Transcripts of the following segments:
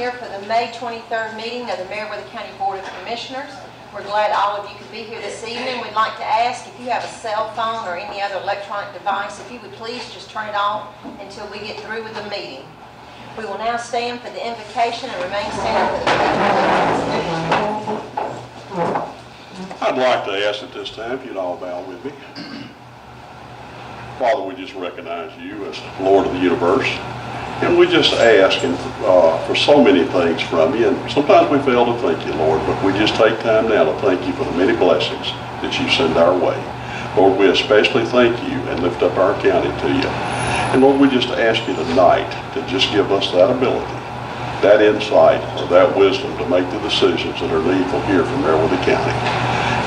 Here for the May 23rd meeting of the Meriwether County Board of Commissioners. We're glad all of you could be here this evening. We'd like to ask if you have a cell phone or any other electronic device, if you would please just turn it off until we get through with the meeting. We will now stand for the invocation and remain standing for the I'd like to ask at this time if you'd all bow with me. Father, we just recognize you as Lord of the universe. And we just ask for so many things from you. And sometimes we fail to thank you, Lord, but we just take time now to thank you for the many blessings that you send our way. Lord, we especially thank you and lift up our county to you. And Lord, we just ask you tonight to just give us that ability, that insight, or that wisdom to make the decisions that are needful here from Meriwether County.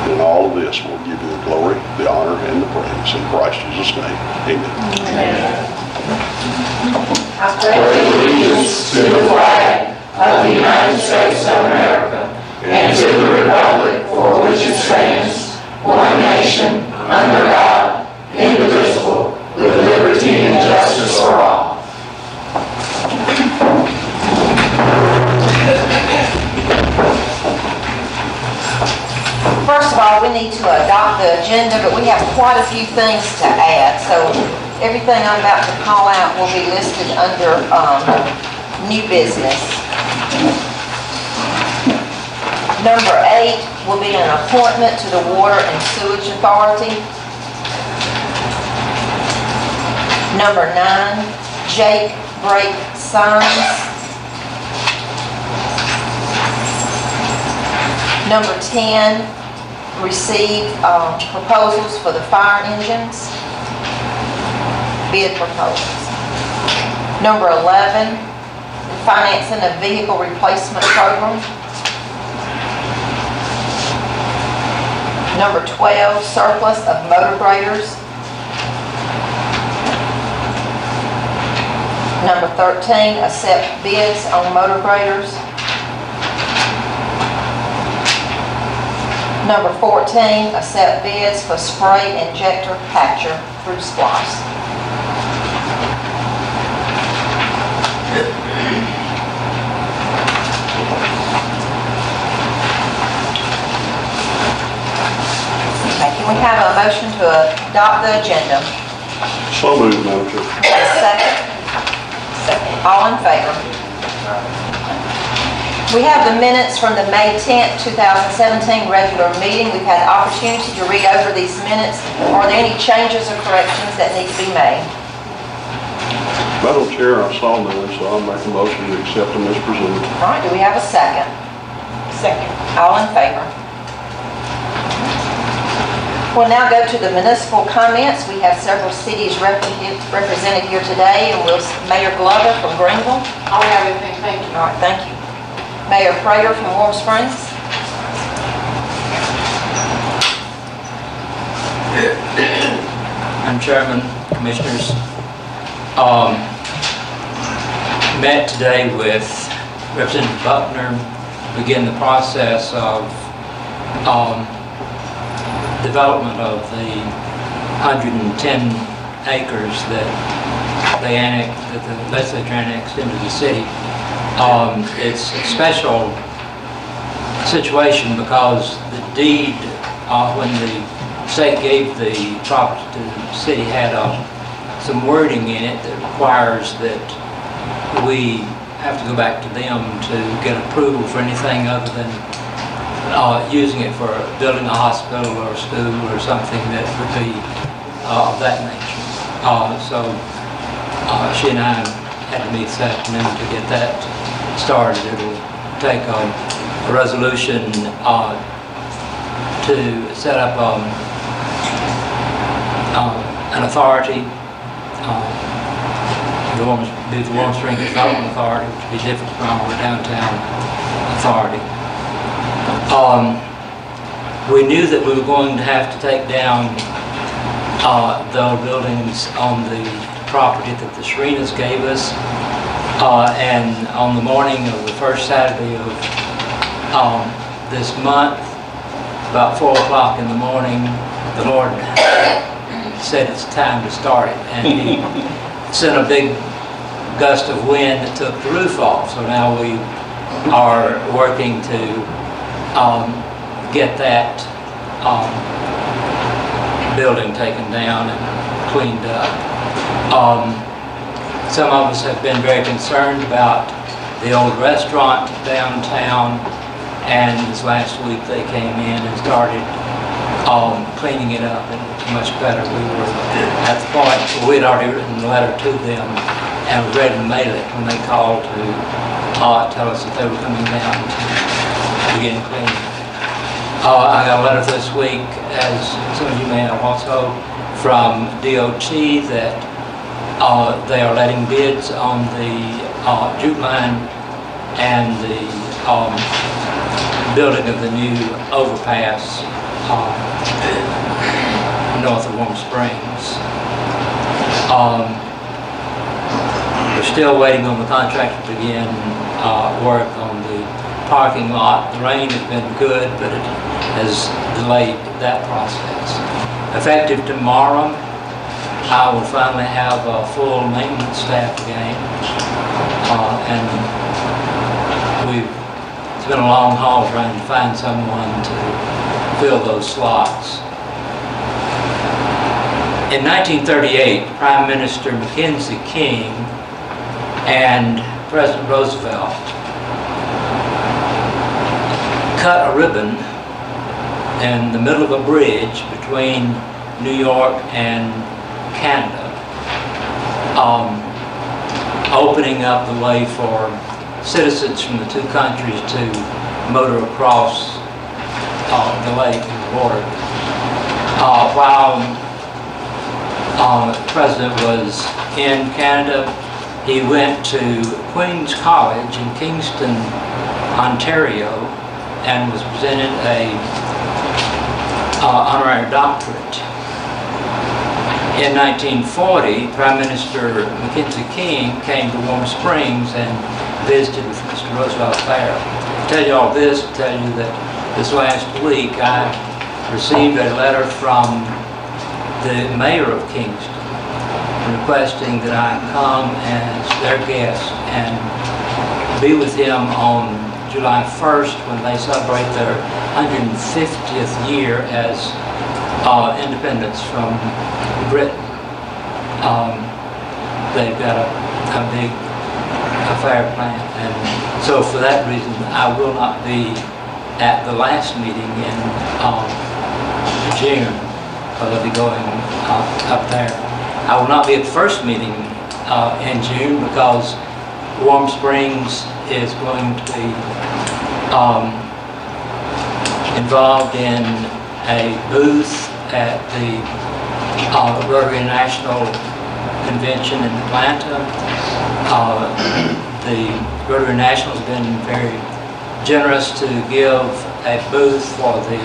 And in all of this, we'll give you the glory, the honor, and the praise. In Christ Jesus' name, amen. Amen. I pledge allegiance to the flag of the United States of America and to the republic for which it stands, one nation, under God, indivisible, with liberty and justice for all. First of all, we need to adopt the agenda, but we have quite a few things to add. So everything I'm about to call out will be listed under new business. Number 8 will be an appointment to the Water and Sewage Authority. Number 9, Jake Brake Signs. Number 10, receive proposals for the fire engines. Bid proposals. Number 11, financing a vehicle replacement program. Number 12, surplus of motor graders. Number 13, accept bids on motor graders. Number 14, accept bids for spray injector patcher through SPLOST. Can we have a motion to adopt the agenda? So moved, Madam Chair. Second. Second. All in favor? We have the minutes from the May 10th, 2017 regular meeting. We've had the opportunity to read over these minutes. Are there any changes or corrections that need to be made? Madam Chair, I saw none, so I'll make a motion to accept them as presented. All right, do we have a second? Second. All in favor? We'll now go to the municipal comments. We have several cities represented here today, and Mayor Glover from Greenville. I don't have anything, thank you. All right, thank you. Mayor Prater from Warm Springs. I'm Chairman, Commissioners. Met today with Representative Buckner, begin the process of development of the 110 acres that the legislature annexed into the city. It's a special situation because the deed, when the state gave the property to the city, had some wording in it that requires that we have to go back to them to get approval for anything other than using it for building a hospital or a school or something that would be of that nature. So she and I had to meet this afternoon to get that started. It'll take a resolution to set up an authority, the Warm Springs Development Authority, which would be different from our downtown authority. We knew that we were going to have to take down the buildings on the property that the Serenas gave us, and on the morning of the first Saturday of this month, about 4 o'clock in the morning, the Lord said it's time to start it, and He sent a big gust of wind that took the roof off. So now we are working to get that building taken down and cleaned up. Some of us have been very concerned about the old restaurant downtown, and this last week they came in and started cleaning it up, and it's much better. We were at the point where we'd already written a letter to them and was ready to mail it when they called to tell us that they were coming down to begin cleaning. I got a letter this week, as some of you may know also, from DOT that they are letting bids on the jute line and the building of the new overpass north of Warm Springs. We're still waiting on the contractor to begin work on the parking lot. The rain has been good, but it has delayed that process. Effective tomorrow, I will finally have a full maintenance staff again. And it's been a long haul trying to find someone to fill those slots. In 1938, Prime Minister Mackenzie King and President Roosevelt cut a ribbon in the middle of a bridge between New York and Canada, opening up the way for citizens from the two countries to motor across the lake and the border. While the president was in Canada, he went to Queen's College in Kingston, Ontario, and was presented a honorary doctorate. In 1940, Prime Minister Mackenzie King came to Warm Springs and visited with Mr. Roosevelt there. To tell you all this, to tell you that this last week I received a letter from the mayor of Kingston requesting that I come as their guest and be with him on July 1st when they celebrate their 150th year as independence from Britain. They've got a big affair planned, and so for that reason I will not be at the last meeting in June, but I'll be going up there. I will not be at the first meeting in June because Warm Springs is going to be involved in a booth at the Rotary National Convention in Atlanta. The Rotary National has been very generous to give a booth for the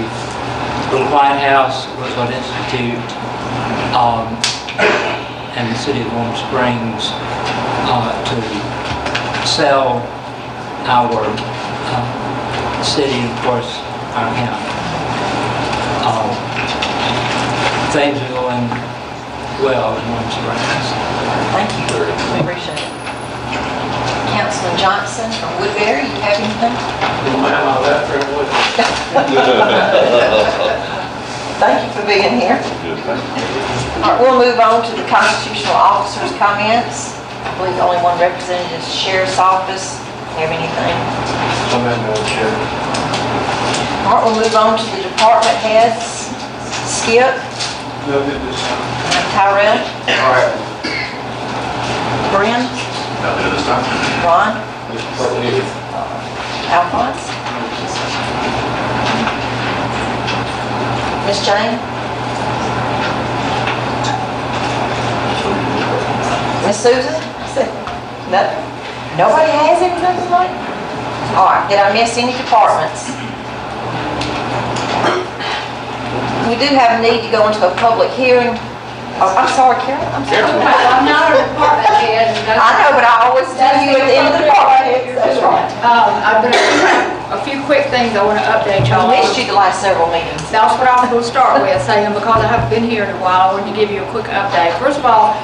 Little White House Roosevelt Institute and the city of Warm Springs to sell our city and, of course, our county. Things are going well in Warm Springs. Thank you. We appreciate it. Councilman Johnson from Woodbury, you have anything? Thank you for being here. All right, we'll move on to the constitutional officers' comments. I believe the only one represented is the Sheriff's Office. Have anything? All right, we'll move on to the department heads. Skip. Nothing this time. Tyrell. All right. Bryn. Nothing this time. Ron. Alphonse. Miss Jane. Miss Susan? Nothing? Nobody has anything tonight? All right, did I miss any departments? We do have a need to go into a public hearing. Oh, I'm sorry, Carol. I'm sorry. I'm not a department head. I know, but I always tell you at the end of the department head. That's right. But a few quick things I want to update y'all I on. missed you the last several meetings. That's what I was going to start with, saying because I haven't been here in a while, I wanted to give you a quick update. First of all,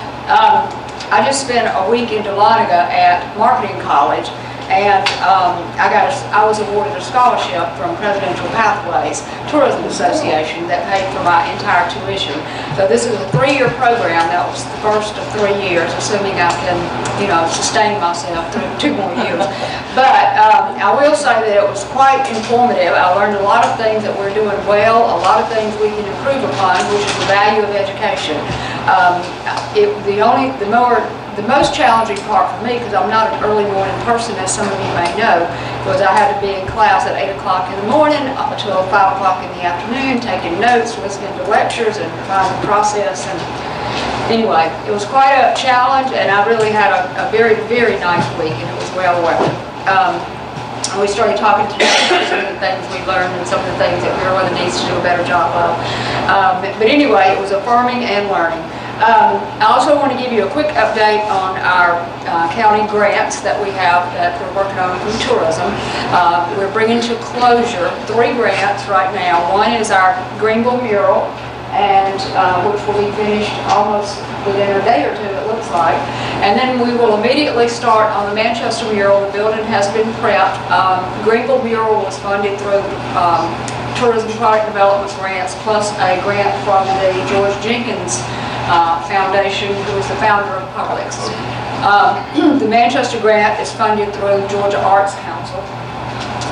I just spent a week in Dahlonega at marketing college, and I was awarded a scholarship from Presidential Pathways Tourism Association that paid for my entire tuition. So this is a 3-year program. That was the first of 3 years, assuming I can, sustain myself through 2 more years. But I will say that it was quite informative. I learned a lot of things that we're doing well, a lot of things we can improve upon, which is the value of education. The most challenging part for me, because I'm not an early morning person, as some of you may know, was I had to be in class at 8 o'clock in the morning up until 5 o'clock in the afternoon, taking notes, listening to lectures, and trying to process. And anyway, it was quite a challenge, and I really had a very, very nice week, and it was well worth it. And we started talking today about some of the things we learned and some of the things that Maryland needs to do a better job of. But anyway, it was affirming and learning. I also want to give you a quick update on our county grants that we have that we're working on from tourism. We're bringing to closure 3 grants right now. One is our Greenville mural, and which will be finished almost within a day or 2, it looks like. And then we will immediately start on the Manchester mural. The building has been prepped. Greenville mural was funded through tourism product development grants, plus a grant from the George Jenkins Foundation, who is the founder of Publix. The Manchester grant is funded through Georgia Arts Council.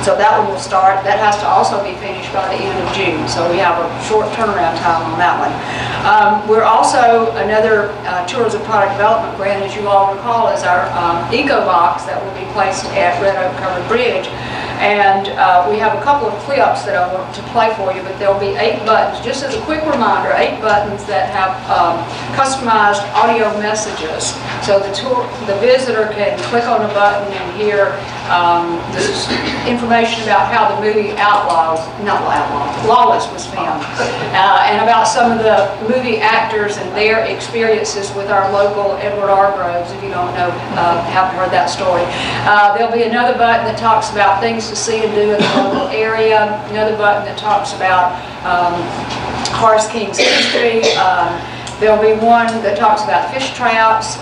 So that one will start. That has to also be finished by the end of June. So we have a short turnaround time on that one. We're also, another tourism product development grant, as you all recall, is our Eco Box that will be placed at Red Oak Covered Bridge. And we have a couple of clips that I want to play for you, but there'll be 8 buttons. Just as a quick reminder, 8 buttons that have customized audio messages. So the visitor can click on a button and hear this information about how the movie Lawless was filmed, and about some of the movie actors and their experiences with our local Edward R. Groves, if you don't know, haven't heard that story. There'll be another button that talks about things to see and do in the local area, another button that talks about Horace King's history. There'll be one that talks about fish traps.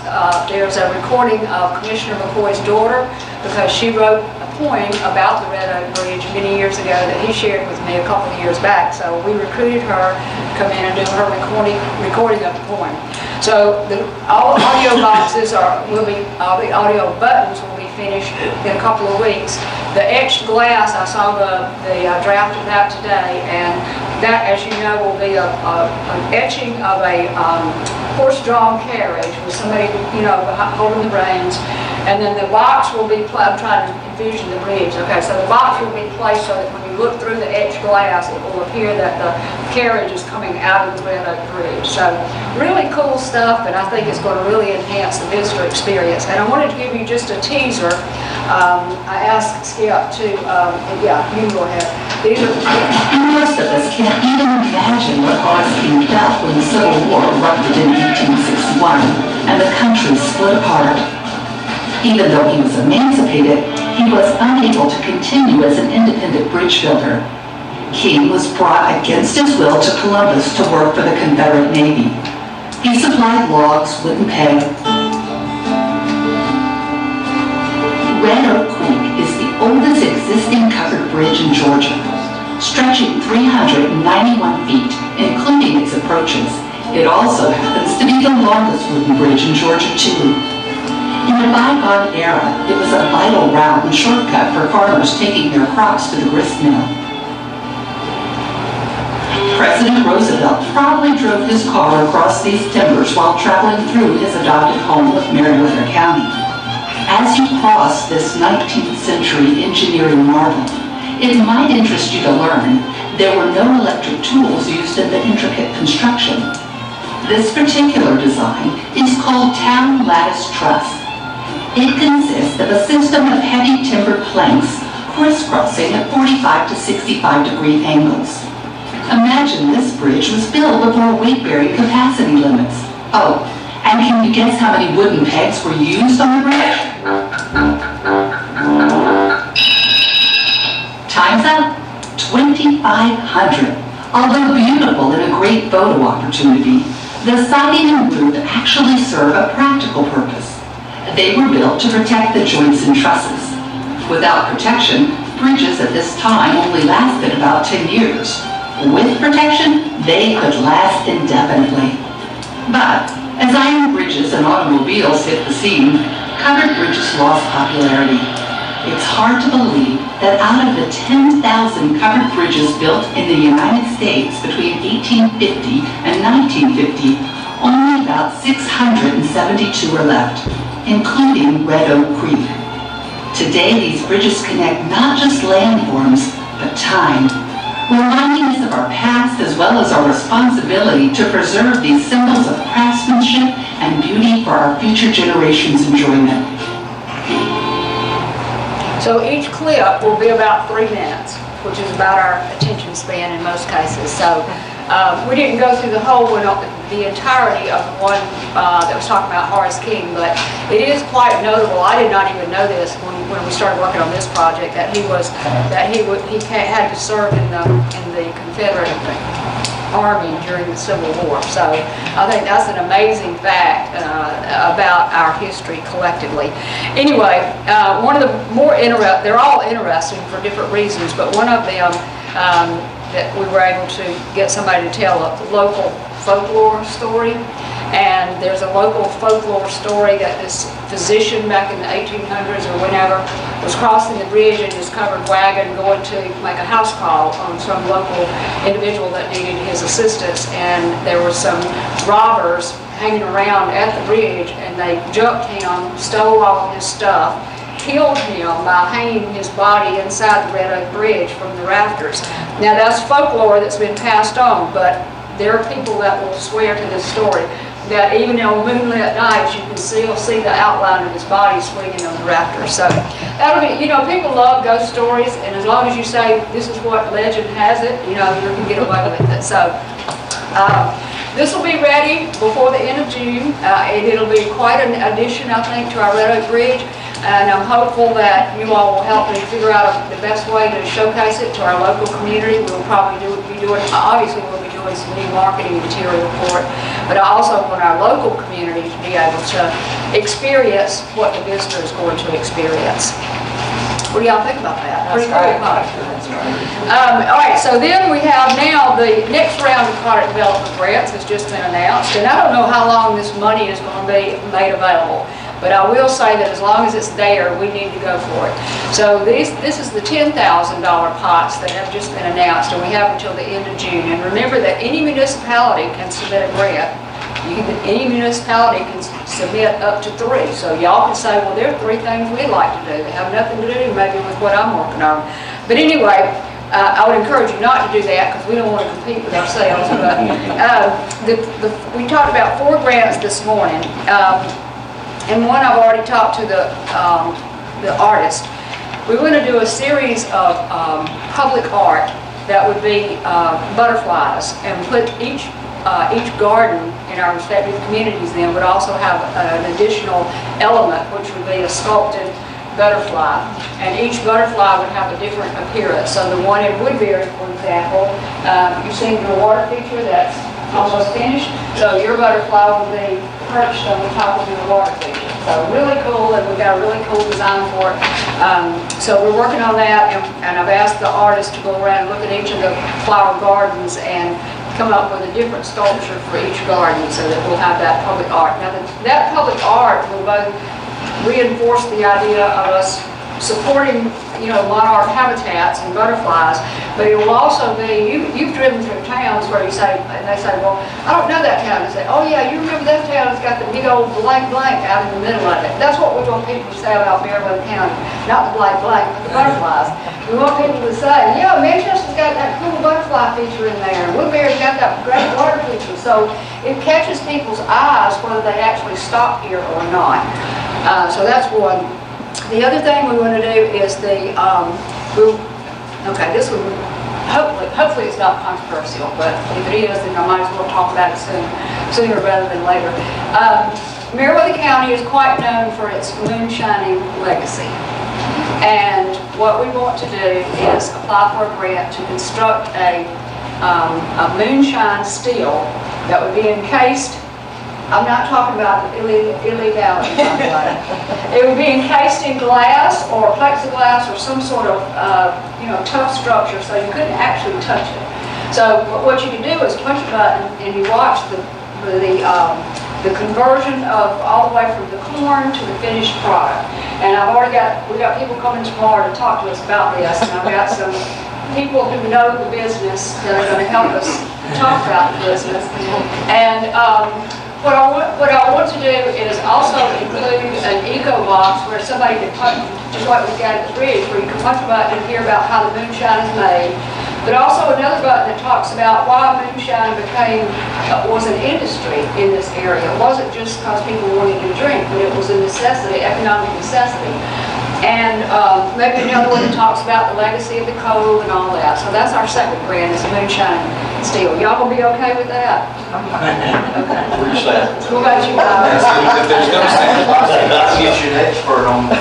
There's a recording of Commissioner McCoy's daughter, because she wrote a poem about the Red Oak Bridge many years ago that he shared with me a couple of years back. So we recruited her to come in and do her recording of the poem. So all audio boxes all the audio buttons will be finished in a couple of weeks. The etched glass, I saw the draft of that today, and that, as you know, will be an etching of a horse-drawn carriage with somebody, holding the reins. And then the box will be, I'm trying to envision the bridge, okay, so the box will be placed so that when you look through the etched glass, it will appear that the carriage is coming out of the Red Oak Bridge. So really cool stuff, and I think it's going to really enhance the visitor experience. And I wanted to give you just a teaser. I asked Skip to, you can go ahead. Most of us can't even imagine what Horace King felt when the Civil War erupted in 1861 and the country split apart. Even though he was emancipated, he was unable to continue as an independent bridge builder. King was brought against his will to Columbus to work for the Confederate Navy. He supplied logs, wooden peg. Red Oak Creek is the oldest existing covered bridge in Georgia, stretching 391 feet, including its approaches. It also happens to be the longest wooden bridge in Georgia, too. In a bygone era, it was a vital route and shortcut for farmers taking their crops to the grist mill. President Roosevelt proudly drove his car across these timbers while traveling through his adopted home of Meriwether County. As you cross this 19th century engineering marvel, it might interest you to learn there were no electric tools used in the intricate construction. This particular design is called Town Lattice Truss. It consists of a system of heavy timbered planks crisscrossing at 45 to 65 degree angles. Imagine this bridge was built before weight-bearing capacity limits. Oh, and can you guess how many wooden pegs were used on the bridge? Time's up. 2,500. Although beautiful and a great photo opportunity, the siding and roof actually serve a practical purpose. They were built to protect the joints and trusses. Without protection, bridges at this time only lasted about 10 years. With protection, they could last indefinitely. But as iron bridges and automobiles hit the scene, covered bridges lost popularity. It's hard to believe that out of the 10,000 covered bridges built in the United States between 1850 and 1950, only about 672 are left, including Red Oak Creek. Today, these bridges connect not just landforms, but time, reminding us of our past as well as our responsibility to preserve these symbols of craftsmanship and beauty for our future generations' enjoyment. So each clip will be about 3 minutes, which is about our attention span in most cases. So we didn't go through the whole one, the entirety of the one that was talking about Horace King, but it is quite notable. I did not even know this when we started working on this project, that he had to serve in the Confederate Army during the Civil War. So I think that's an amazing fact about our history collectively. Anyway, one of the they're all interesting for different reasons, but one of them that we were able to get somebody to tell a local folklore story. And there's a local folklore story that this physician back in the 1800s or whenever was crossing the bridge in his covered wagon going to make a house call on some local individual that needed his assistance. And there were some robbers hanging around at the bridge, and they jumped him, stole all of his stuff, killed him by hanging his body inside the Red Oak Bridge from the rafters. Now that's folklore that's been passed on, but there are people that will swear to this story, that even on moonlit nights you can still see the outline of his body swinging on the rafters. So that'll be, people love ghost stories, and as long as you say this is what legend has it, you can get away with it. So this will be ready before the end of June, and it'll be quite an addition, I think, to our Red Oak Bridge. And I'm hopeful that you all will help me figure out the best way to showcase it to our local community. We'll probably obviously we'll be doing some new marketing material for it, but I also want our local community to be able to experience what the visitor is going to experience. What do y'all think about that? Pretty cool, huh? All right, so then we have now the next round of product development grants has just been announced, and I don't know how long this money is going to be made available. But I will say that as long as it's there, we need to go for it. So this is the $10,000 pots that have just been announced, and we have until the end of June. And remember that any municipality can submit a grant. Any municipality can submit up to 3. So y'all can say, well, there are 3 things we'd like to do that have nothing to do maybe with what I'm working on. But anyway, I would encourage you not to do that because we don't want to compete with ourselves. But we talked about 4 grants this morning. And one I've already talked to the artist. We're going to do a series of public art that would be butterflies, and put each garden in our respective communities then would also have an additional element, which would be a sculpted butterfly, and each butterfly would have a different appearance. So the one in Woodbury, for example, you've seen the water feature that's almost finished, so your butterfly will be perched on the top of your water feature. So really cool, and we've got a really cool design for it. So we're working on that, and I've asked the artist to go around and look at each of the flower gardens and come up with a different sculpture for each garden so that we'll have that public art. Now that public art will both reinforce the idea of us supporting monarch habitats and butterflies, but it will also be, you've driven through towns where they say, well, I don't know that town. They say, oh yeah, you remember that town that's got the big old blank blank out in the middle of it. That's what we want people to say about Meriwether County, not the blank blank, but the butterflies. We want people to say, yeah, Manchester's got that cool butterfly feature in there, and Woodbury's got that great water feature. So it catches people's eyes whether they actually stop here or not. So that's one. The other thing we want to do is this one, hopefully it's not controversial, but if it is, then I might as well talk about it sooner rather than later. Meriwether County is quite known for its moonshining legacy. And what we want to do is apply for a grant to construct a moonshine still that would be encased I'm not talking about the illegality, by the way. It would be encased in glass or plexiglass or some sort of, tough structure, so you couldn't actually touch it. So what you can do is push a button and you watch the conversion of all the way from the corn to the finished product. And we got people coming tomorrow to talk to us about this, and I've got some people who know the business that are going to help us talk about the business. And what I want to do is also include an eco box where somebody can punch, just like we've got at the bridge, where you can punch a button and hear about how the moonshine is made. But also another button that talks about why moonshine was an industry in this area. It wasn't just because people wanted to drink, but it was a necessity, economic necessity. And maybe another one that talks about the legacy of the coal and all that. So that's our second brand, is moonshine steel. Y'all gonna be okay with that? Okay. What about you guys? If there's no stand, I'll get you an expert on the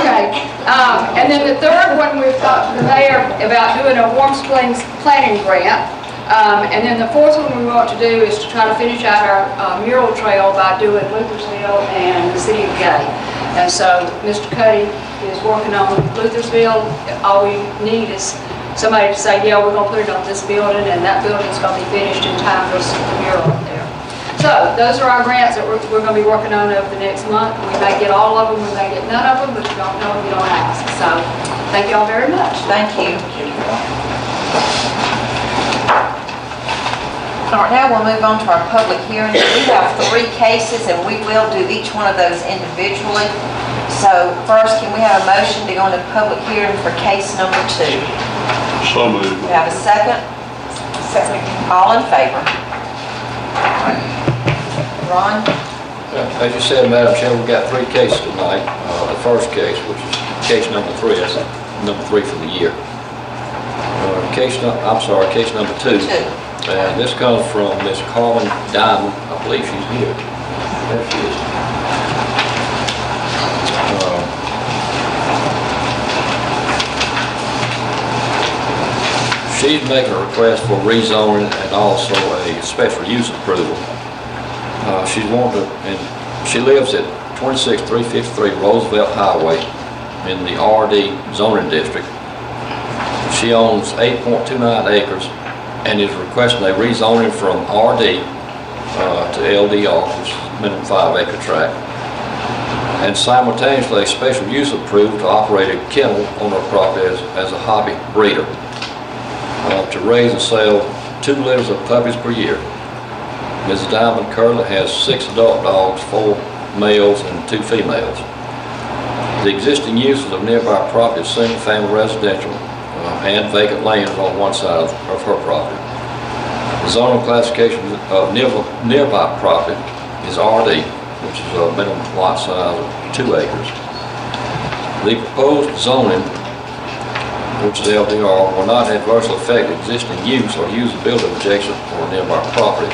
Okay, and then the third one, we've talked to the mayor about doing a Warm Springs planning grant. And then the fourth one we want to do is to try to finish out our mural trail by doing Luthersville and the city of Gay. And so Mr. Cuddy is working on Luthersville. All we need is somebody to say, yeah, we're gonna put it on this building, and that building's gonna be finished in time for us to put the mural up there. So those are our grants that we're going to be working on over the next month. We may get all of them, we may get none of them, but you don't know if you don't ask. So thank y'all very much. Thank you. All right, now we'll move on to our public hearing. We have 3 cases, and we will do each one of those individually. So first, can we have a motion to go into public hearing for case number 2? So moved. We have a second? Second. All in favor? Ron? As you said, Madam Chair, we've got 3 cases tonight. The first case, which is case number 3, that's number 3 for the year. Case number 2. And this comes from Miss Carmen Diamond. I believe she's here. There she is. She's making a request for rezoning and also a special use approval. She's wanting to, and she lives at 26353 Roosevelt Highway in the RD zoning district. She owns 8.29 acres and is requesting a rezoning from RD to LDR, which is a minimum 5-acre tract, and simultaneously a special use approved to operate a kennel on her property as a hobby breeder, to raise and sell 2 litters of puppies per year. Mrs. Diamond currently has 6 adult dogs, 4 males and 2 females. The existing uses of nearby property is single-family residential and vacant land on one side of her property. The zoning classification of nearby property is RD, which is a minimum lot size of 2 acres. The proposed zoning, which is LDR, will not adversely affect existing use or usability adjacent or nearby property.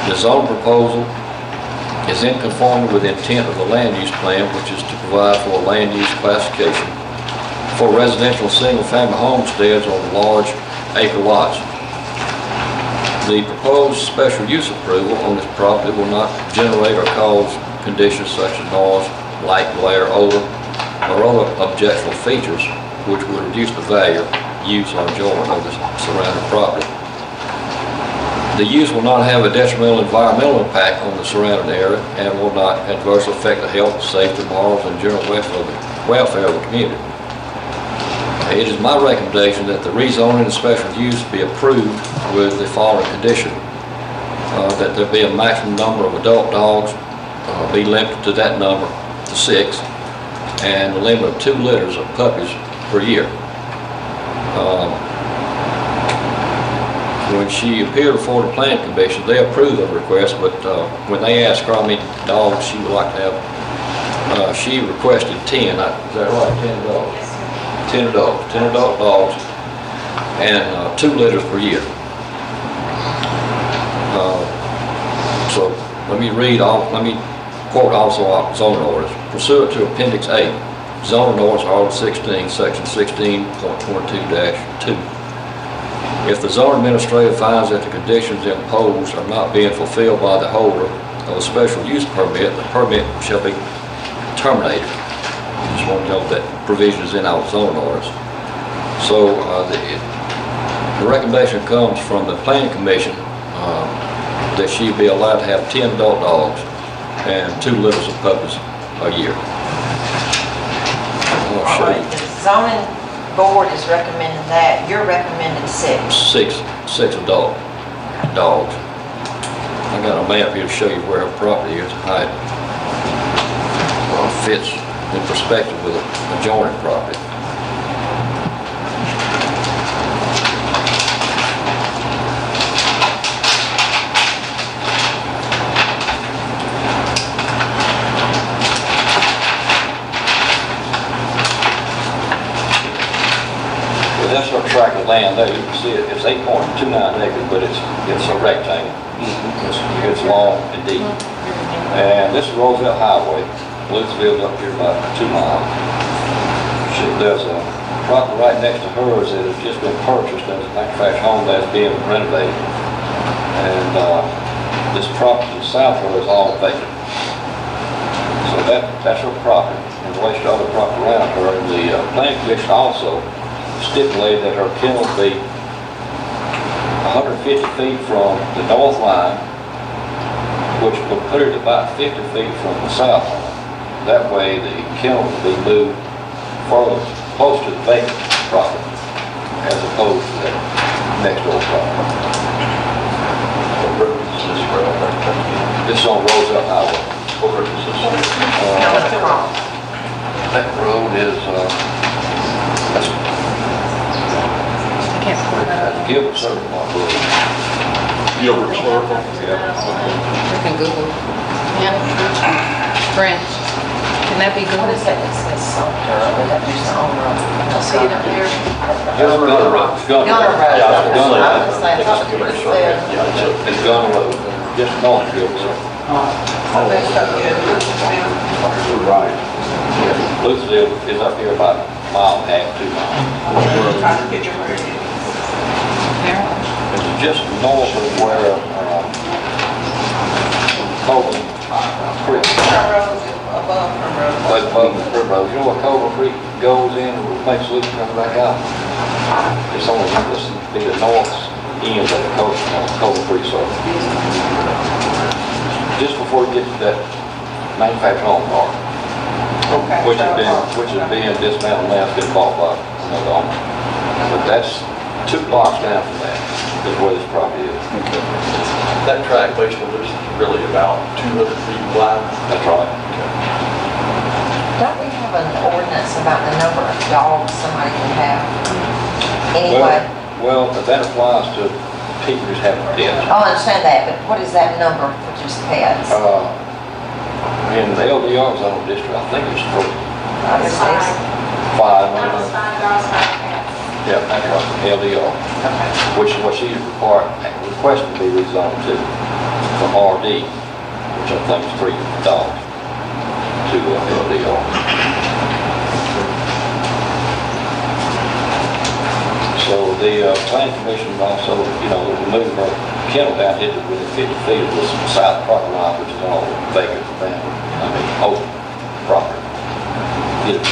The zoning proposal is in conformity with the intent of the land use plan, which is to provide for a land use classification for residential single-family homesteads on large acre lots. The proposed special use approval on this property will not generate or cause conditions such as noise, light, glare, odor, or other objectionable features which would reduce the value, use, or enjoyment of the surrounding property. The use will not have a detrimental environmental impact on the surrounding area and will not adversely affect the health, safety, morals, and general welfare of the community. It is my recommendation that the rezoning and special use be approved with the following condition. That there be a maximum number of adult dogs, be limited to that number to 6, and a limit of 2 litters of puppies per year. When she appeared before the planning commission, they approved the request, but when they asked her how many dogs she would like to have, she requested 10. Is that right? 10 dogs? 10 adults, 10 adult dogs, and 2 litters per year. So let me quote also our zoning orders. Pursuant to Appendix A, zoning orders, Article 16, Section 16.22-2. If the zoning administrator finds that the conditions imposed are not being fulfilled by the holder of a special use permit, the permit shall be terminated. Just want to note that provision is in our zoning orders. So the recommendation comes from the planning commission that she be allowed to have 10 adult dogs and 2 litters of puppies a year. I'm gonna All show right, you the zoning board is recommending that, you're recommending 6. six adult dogs. I got a map here to show you where her property is, how it fits in perspective with the adjoining property. That's our tract of land there. You can see it, it's 8.29 acres, but it's a rectangle. It's long and deep. And this is Roosevelt Highway. Bluesville's up here about 2 miles. There's a property right next to hers that has just been purchased as a manufactured home that's being renovated. And this property south of her is all vacant. So that's her property. In relation to other property around her, and the planning commission also stipulated that her kennel be 150 feet from the north line, which would put it about 50 feet from the south line. That way the kennel would be moved further, close to the vacant property, as opposed to that next door property. This is on Roosevelt Highway. That road is, that's Gilbert Circle, my road. Gilbert Circle. Yeah. We can Google. Yeah. French. Can that be What Google? is that? It says Sumter, but that is the owner of it. I see it up there. Gunner Road. Gunner Road. Yeah, I was gonna say I was gonna say, I thought it was there. Yeah, It's Gunner Road, just north of Gilbert Circle. right. Bluesville is up here about a mile and a half, 2 miles. It's just north of where Coleman Creek. But above the river road, you know where Coleman Creek goes in and makes loop and comes back out? It's only, this would be the north end of the Coleman Creek circle. Just before you get to that manufactured home park, which is being dismantled now, it's been bought by another owner. But that's 2 blocks down from that is where this property is. That track basically is really about 200 feet wide. That's right. Don't we have an ordinance about the number of dogs somebody can have? Anyway, Well, that applies to people who's having pets. I understand that, but what is that number for just pets? In the LDR zone district, I think it's 5. Yeah, that's right, LDR. Which is what she's requesting to be rezoned to, from RD, which I think is 3 dogs, to LDR. So the planning commission also, moved her kennel down here to within 50 feet of this south property line, which is all vacant, open property. Get it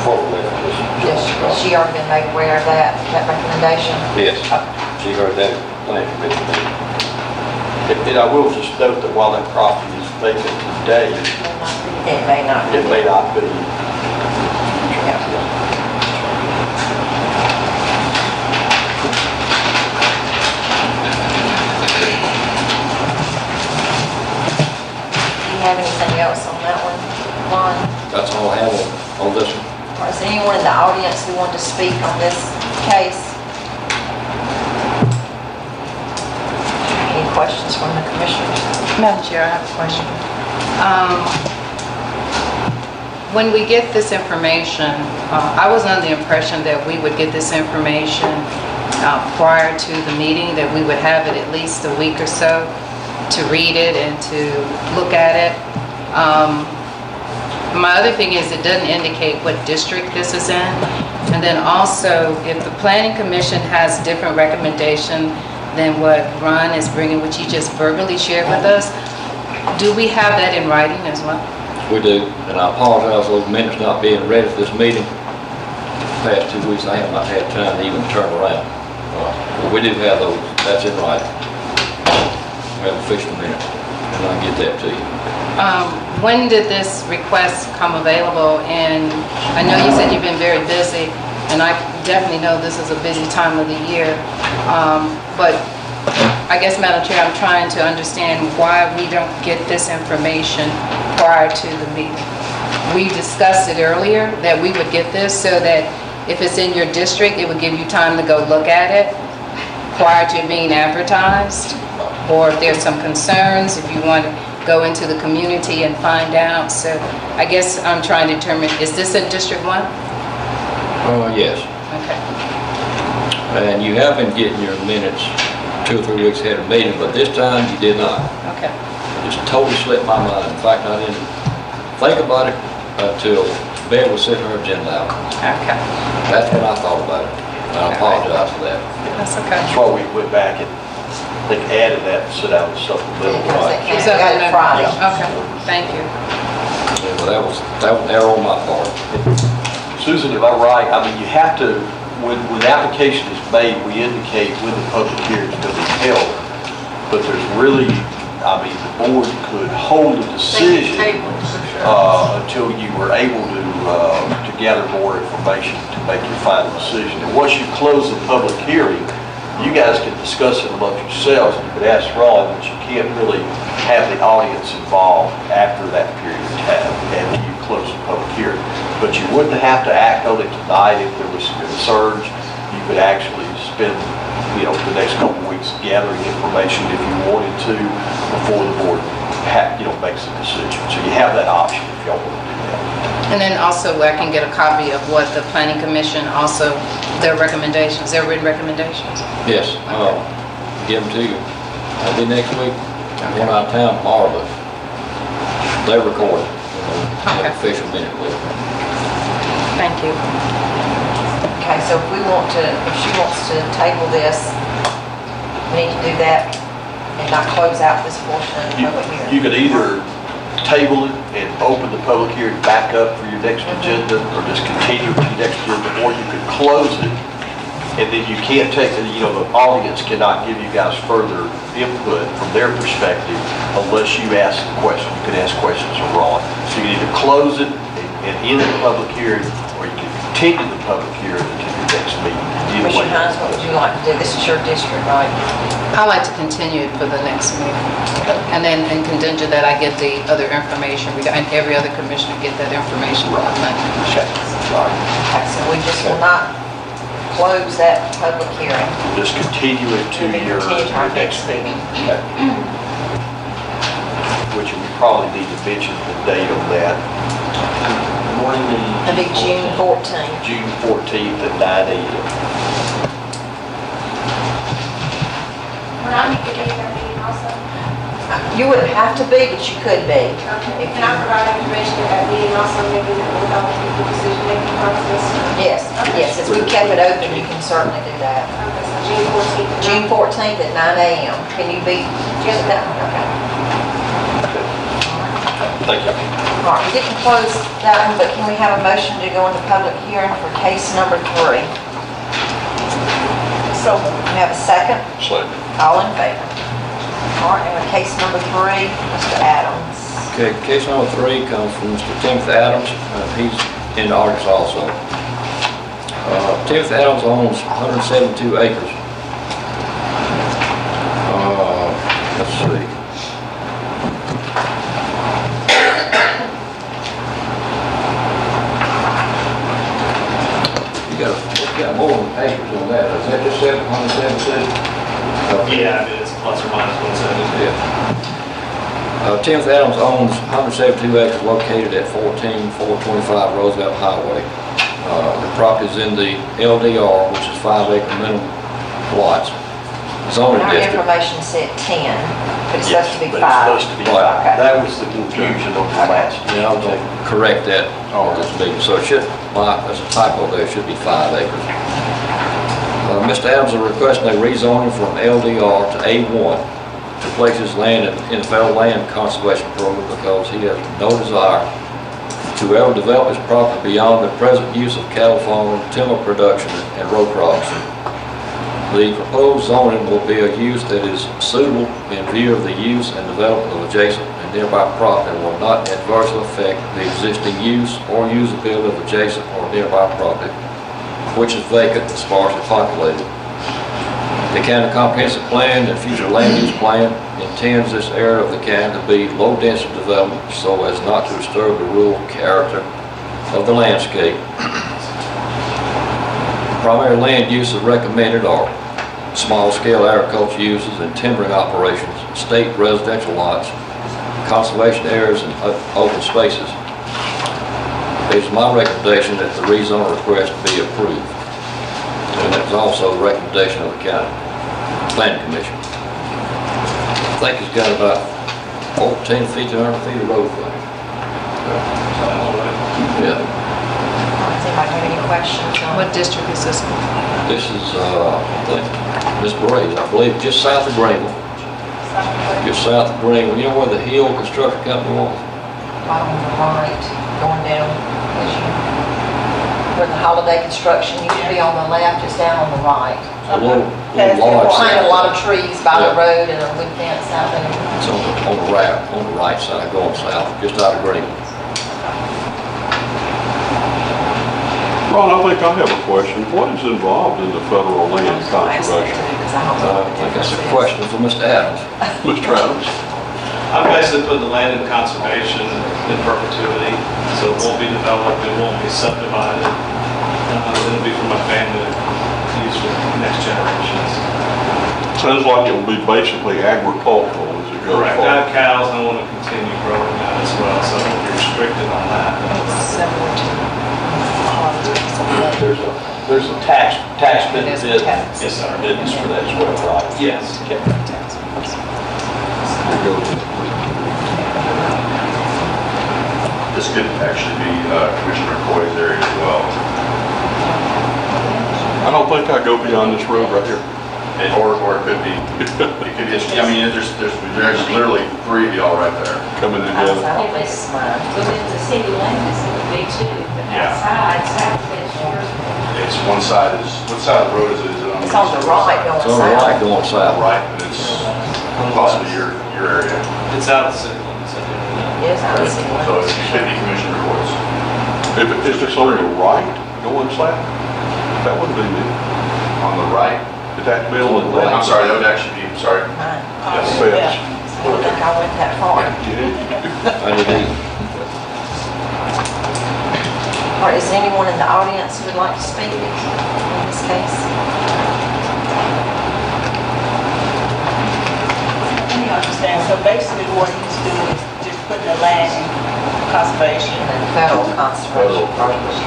far away from this. Yes, she already been made aware of that recommendation? Yes, she heard that at the planning commission meeting. And I will just note that while that property is vacant today, It may not be. it may not be. Do you have anything else on that one, Lon? That's all I have on this one. Or is there anyone in the audience who wanted to speak on this case? Any questions from the commissioners? Madam Chair, I have a question. When we get this information, I was under the impression that we would get this information prior to the meeting, that we would have it at least a week or so to read it and to look at it. My other thing is it doesn't indicate what district this is in. And then also, if the planning commission has different recommendation than what Ron is bringing, which he just verbally shared with us, do we have that in writing as well? We do, and I apologize for those minutes not being ready for this meeting. The past 2 weeks, I have not had time to even turn around. But we do have those, that's in writing. We have official minutes, and I'll get that to you. When did this request come available? And I know you said you've been very busy, and I definitely know this is a busy time of the year. But I guess, Madam Chair, I'm trying to understand why we don't get this information prior to the meeting. We discussed it earlier that we would get this so that if it's in your district, it would give you time to go look at it prior to being advertised. Or if there's some concerns, if you want to go into the community and find out. So I guess I'm trying to determine, is this in District 1? Yes. Okay. And you have been getting your minutes 2 or 3 weeks ahead of meeting, but this time you did not. Okay. It just totally slipped my mind. In fact, I didn't think about it until Bev was setting her agenda out. Okay. That's when I thought about it. And I apologize for that. That's okay. That's why we went back and they added that and set out a supplemental. Because they Is can't that go Friday. Okay, thank you. Yeah, but that was an error on my part. Susan, am I right? I mean, you have to, when the application is made, we indicate when the public hearing is going to be held. But there's really, I mean, the board could hold a decision until you were able to gather more information to make your final decision. And once you close the public hearing, you guys can discuss it amongst yourselves. You could ask Ron, but you can't really have the audience involved after that period of time after you close the public hearing. But you wouldn't have to act on it tonight if there was concerns. You could actually spend, the next couple of weeks gathering information if you wanted to before the board, makes a decision. So you have that option if y'all want to do that. And then also I can get a copy of what the planning commission also, their recommendations, their written recommendations. Yes, give them to you. I'll be next week. I'm going out of town tomorrow, but they record it. Okay. Official minute with it. Thank you. Okay, so if she wants to table this, we need to do that and not close out this portion of the public hearing. You could either table it and open the public hearing back up for your next agenda, or just continue with your next agenda, or you could close it, and then you can't take, the audience cannot give you guys further input from their perspective unless you ask the question. You can ask questions of Ron. So you can either close it and end the public hearing, or you can continue the public hearing until your next meeting. Either way. Commissioner Hines, what would you like to do? This is your district, right? I like to continue it for the next meeting. And then in contingent that I get the other information, and every other commissioner get that information from the planning commission. Okay, so we just will not close that public hearing. Just continue it to We'll your continue to our next next meeting. meeting. Which we probably need to mention the date on that. It'll be June 14th. June 14th at 9 a.m. When I need to be there meeting also, You wouldn't have to be, but you could be. okay, can I provide information at that meeting also, maybe that will help with the decision-making process? Yes, yes, if we kept it open, you can certainly do that. Okay, so June 14th. June 14th at 9 a.m. Can you be, just that, okay. Thank you. All right, we didn't close that one, but can we have a motion to go into public hearing for case number 3? So, we have a second? Second. All in favor? All right, and with case number 3, Mr. Adams. Okay, case number 3 comes from Mr. Timothy Adams. He's in Arkansas also. Timothy Adams owns 172 acres. Let's see. You got more than acres on that. Is that just 772? Yeah, it is plus or minus 170. Yeah. Timothy Adams owns 172 acres located at 14425 Roosevelt Highway. The property is in the LDR, which is 5 acre minimum lots. zoning Our district. information said 10, but it's Yes, supposed to be but it's 5. supposed to be Right. 5. That was the confusion on the last. Yeah, I'm gonna correct that on this meeting, so it should, there's a typo there, it should be 5 acres. Mr. Adams is requesting a rezoning from LDR to A1 to place his land in the federal land conservation program because he has no desire to ever develop his property beyond the present use of cattle farming, timber production, and row crossing. The proposed zoning will be a use that is suitable in view of the use and development of adjacent and nearby property and will not adversely affect the existing use or usability of adjacent or nearby property, which is vacant and sparsely populated. The county comprehensive plan and future land use plan intends this area of the county to be low-density development so as not to disturb the rural character of the landscape. Primary land uses recommended are small-scale agriculture uses and timbering operations, state residential lots, conservation areas, and open spaces. It is my recommendation that the rezone request be approved. And that's also the recommendation of the county planning commission. I think it's got about 14 feet to 100 feet of roadway. Yeah, Does anybody have any questions on What district is this? this is, I think, Miss Bray's, I believe, just south of Greenville. Just south of Greenville. You know where the Hill Construction Company was? right on the right, going down, as you, where the Holiday Construction used to be on the left, it's down on the right. A little lodge. Behind a lot of trees by the Yeah. road and a wood fence out there. It's on the right side going south, just out of Greenville. Ron, I think I have a question. What is involved in the federal land conservation? I think that's a question for Mr. Adams. Mr. Adams? I'm basically putting the land in conservation in perpetuity, so it won't be developed, it won't be subdivided. It'll be for my family to use for the next generations. Sounds like it will be basically agricultural as it goes Correct. I forward. have cows and I want to continue growing that as well, so I won't be restricted on that. There's a tax benefit. tax. Yes, sir. Business for that as well, right? Yes. This could actually be Commissioner Coy's area as well. I don't think I go beyond this road right here. Or it could be, I mean, there's literally 3 of y'all right there. Coming I together. don't think it's mine. Within the city limits, it would be too, but Yeah. outside, south is yours. It's one side is, what side of the road is it? Is it on? It's on the right going It's on the right south. going south. Right, but it's possibly your area. It's out of the city limits. I think. Yes, I see So one. it should be Commissioner Coy's. If it's on the right going south, that wouldn't be me. On the right? Is that middle and I'm left? sorry, that would actually be, sorry. Mine. Yes. Fence. I don't think I went that far. I didn't either. Or is there anyone in the audience who would like to speak in this case? Let me understand, so basically what he's doing is just putting the land in conservation. And then federal conservation.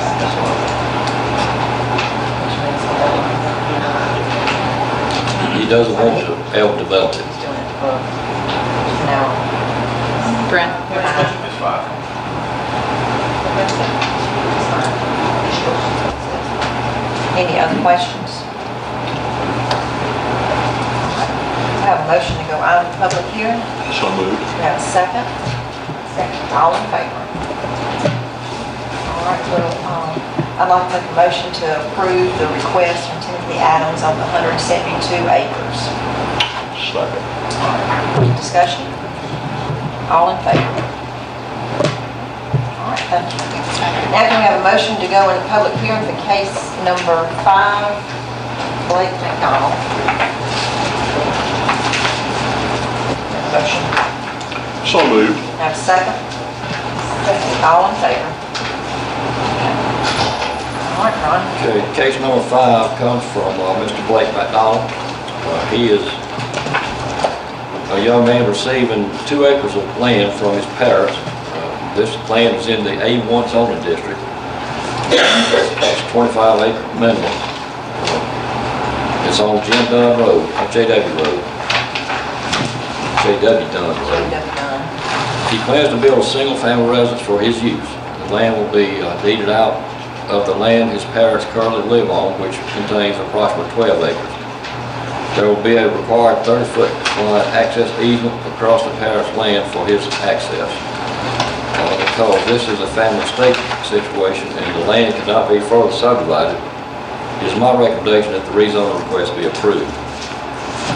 He doesn't want to ever develop it. He's doing it for, now. Brent? It's 5. Any other questions? I have a motion to go out of public hearing. So moved. We have a second. Second. All in favor? All right, well, I'd like to make a motion to approve the request from Timothy Adams on the 172 acres. Second. Discussion? All in favor? All right, thank you. Now can we have a motion to go into public hearing for case number 5, Blake McDonald? Motion. So moved. Have a second? All in favor? All right, Ron. Okay, case number 5 comes from Mr. Blake McDonald. He is a young man receiving 2 acres of land from his parents. This land is in the A1 zoning district. It's 25 acre minimum. It's on Jim Dunn Road, J.W. Road. J.W. Dunn Road. He plans to build a single-family residence for his use. The land will be deeded out of the land his parents currently live on, which contains approximately 12 acres. There will be a required 30-foot line access easement across the parents' land for his access. Because this is a family estate situation and the land cannot be further subdivided, it is my recommendation that the rezoning request be approved.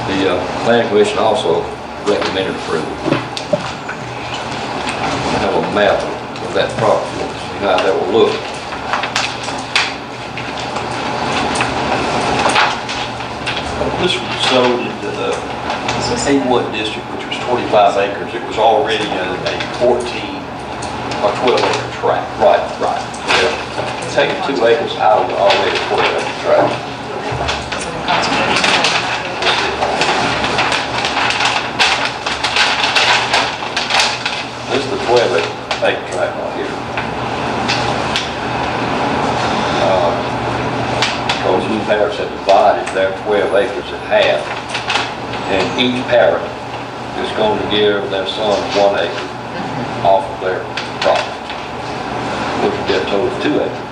The Planning Commission also recommended approval. I have a map of that property, see how that will look. This was zoned into the A1 district, which was 25 acres. It was already a 14 or 12 acre tract. Right. Right. Taking 2 acres out of the already 12 acre tract. This is the 12 acre tract right here. Because you parents have divided their 12 acres in half, and each parent is going to give their son 1 acre off of their property, which would be a total of 2 acres.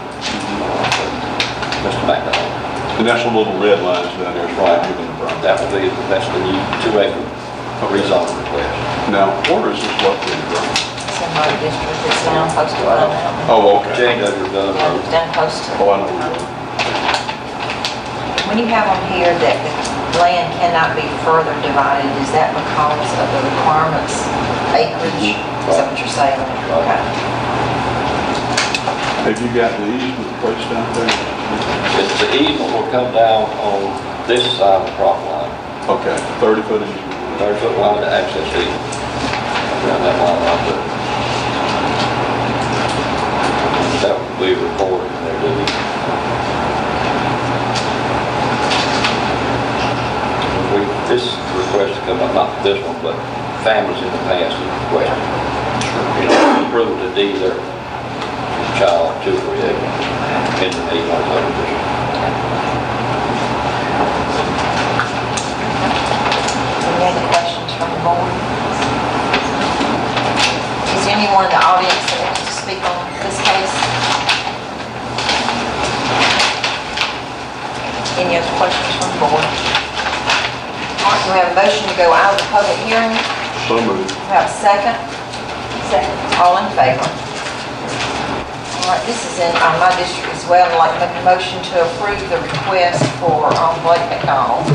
Mr. McDonald. And that's the little red lines down there, is right here in the front. That would be, that's the new 2 acre rezoning request. Now, where is this located, Ron? It's in my district, it's down close to Run Mountain. Oh, okay. J.W. Dunn Road. It's down close to. Oh, I know. When you have on here that the land cannot be further divided, is that because of the requirements, acreage? Is that what you're saying? Okay. Have you got the easement place down there? The easement will come down on this side of the property line. Okay, 30-foot easement. 30-foot line to access easement. Around that line right there. That would be recorded in there, didn't it? This request to come up, not this one, but families in the past have requested. Approval to deed their child 2 or 3 acres in the A1 subdivision. Any other questions from the board? Is there anyone in the audience that wants to speak on this case? Any other questions from the board? All right, do we have a motion to go out of the public hearing? So moved. We have a second? Second. All in favor? All right, this is in my district as well. I'd like to make a motion to approve the request for Blake McDonald.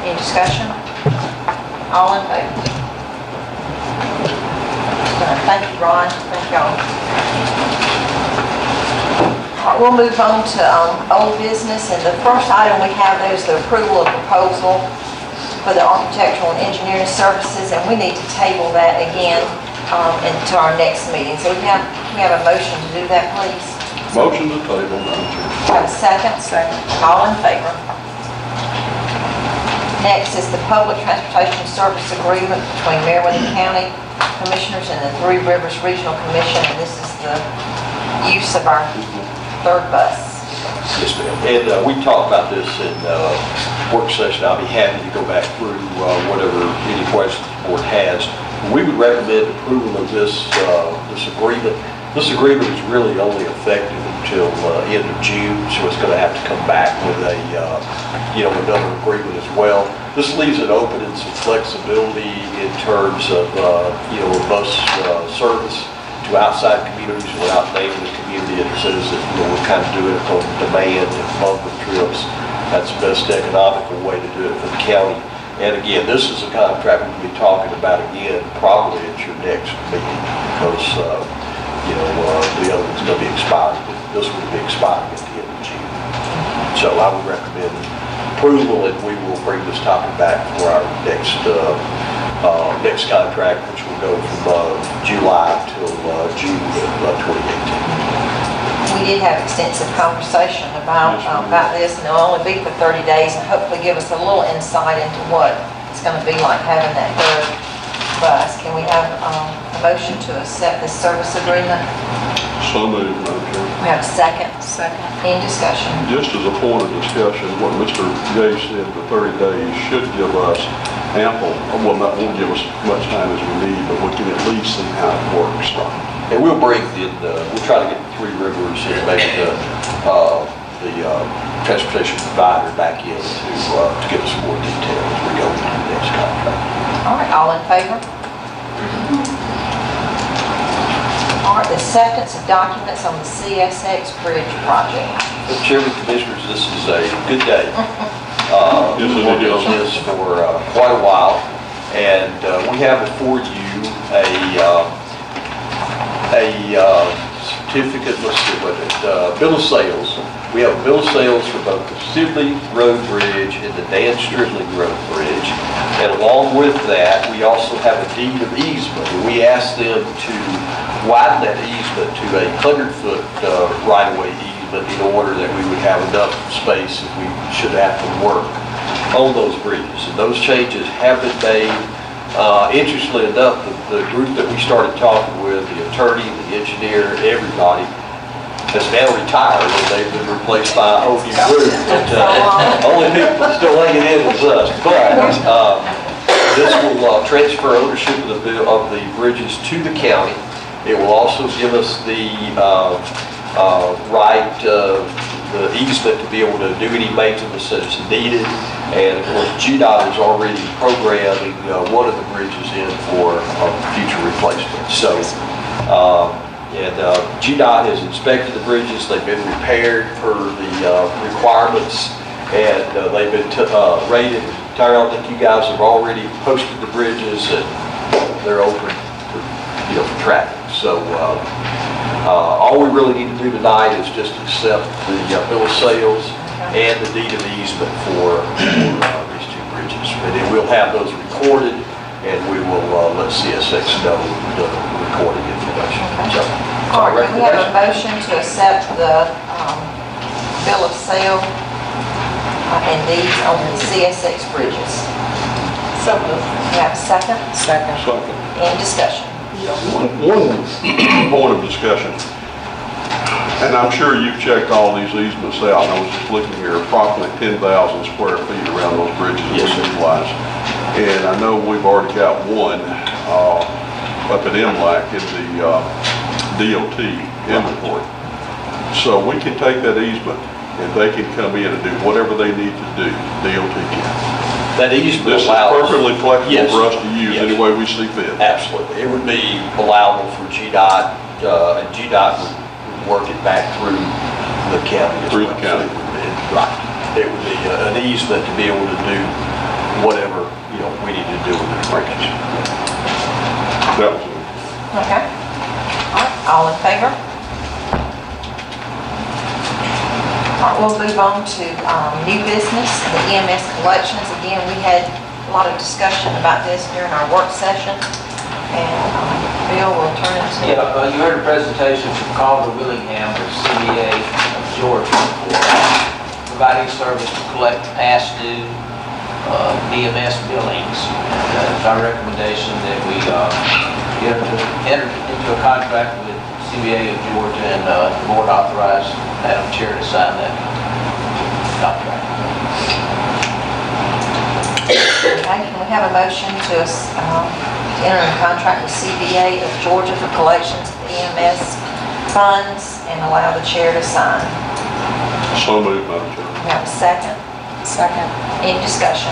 Any discussion? All in favor? Thank you, Ron. Thank y'all. All right, we'll move on to old business, and the first item we have there is the approval of proposal for the architectural and engineering services, and we need to table that again into our next meeting. So we have a motion to do that, please. Motion to table, Madam Chair. Have a second? Second. All in favor? Next is the public transportation service agreement between Meriwether County Commissioners and the Three Rivers Regional Commission, and this is the use of our third bus. Yes, ma'am. And we talked about this in work session. I'll be happy to go back through whatever any questions the board has. We would recommend approval of this agreement. This agreement is really only effective until end of June, so it's going to have to come back with a another agreement as well. This leaves it open and some flexibility in terms of bus service to outside communities without naming the community. It says that we're kind of doing it on demand and monthly trips. That's the best economical way to do it for the county. And again, this is a contract we'll be talking about again probably at your next meeting because the other one's going to be expiring. This one will be expiring at the end of June. So I would recommend approval, and we will bring this topic back for our next contract, which will go from July till June of 2018. We did have extensive conversation about this, and it'll only be for 30 days, and hopefully give us a little insight into what it's going to be like having that third bus. Can we have a motion to accept this service agreement? So So moved, Madam Chair. We have a second. Second. Any discussion? Just as a point of discussion, what Mr. Gay said, the 30 days should give us ample, well, that won't give us as much time as we need, but we can at least see how it works. And we'll bring we'll try to get the Three Rivers and maybe the transportation provider back in to give us more detail as we go into the next contract. All right, all in favor? All right, the acceptance of documents on the CSX Bridge project. Mr. Chairman, Commissioners, this is a good day. We've been working on this for quite a while, and we have before you a certificate, let's see what it, bill of sales. We have a bill of sales for both the Sibley Road Bridge and the Dan Stridley Road Bridge. And along with that, we also have a deed of easement. We asked them to widen that easement to a 100-foot right-of-way easement in order that we would have enough space if we should have to work on those bridges. And those changes have been made. Interestingly enough, the group that we started talking with, the attorney, the engineer, everybody, has now retired and they've been replaced by a whole new group. But only people still hanging in is us. But this will transfer ownership of the bridges to the county. It will also give us the right, the easement to be able to do any maintenance that's needed. And of course, GDOT is already programming one of the bridges in for future replacement. So, GDOT has inspected the bridges. They've been repaired per the requirements, and they've been rated. Tyrell, I think you guys have already posted the bridges, and they're open for traffic. So all we really need to do tonight is just accept the bill of sales and the deed of easement for these two bridges. And then we'll have those recorded, and we will let CSX know the recording information. So, All right, we have a motion to accept the bill of sale and deeds on the CSX bridges. So moved. We have a second. Second. Second. Any discussion? One point of discussion, and I'm sure you've checked all these easements out, and I was just looking here, approximately 10,000 square feet around those bridges we utilize. And I know we've already got one up at MLAC in the DOT inventory. So we can take that easement and they can come in and do whatever they need to do, DOT can. that easement This is allows... perfectly flexible Yes. for us to use Yes. any way we see fit. Absolutely. It would be allowable for GDOT, and GDOT would work it back through the county. as Through the well. county. Right. It would be an easement to be able to do whatever, we need to do with the bridge. That was it. Okay. All right, all in favor? All right, we'll move on to new business, the EMS collections. Again, we had a lot of discussion about this during our work session. And Bill will turn it to... Yeah, you heard a presentation from Calder Willingham of CBA of Georgia for providing service to collect past due EMS billings. It's our recommendation that we enter into a contract with CBA of Georgia, and the board authorized Madam Chair to sign that contract. Okay, can we have a motion to enter a contract with CBA of Georgia for collections of EMS funds and allow the chair to sign? So moved, Madam Chair. We have a second. Second. Any discussion?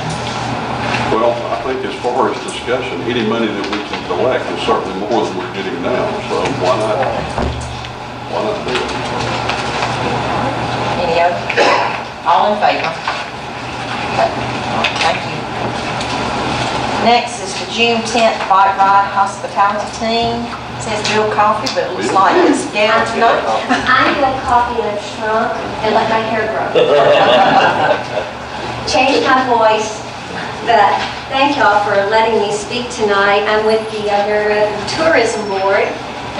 Well, I think as far as discussion, any money that we can collect is certainly more than we're getting now, so why not do it? Any other? All in favor? Okay. Thank you. Next is the June 10th Bike Ride Hospitality Team. It says Bill Coffey, but it looks like it's Gail tonight. I need a coffee and a shrunk and let my hair grow. Change my voice, but thank y'all for letting me speak tonight. I'm with the Meriwether Tourism Board,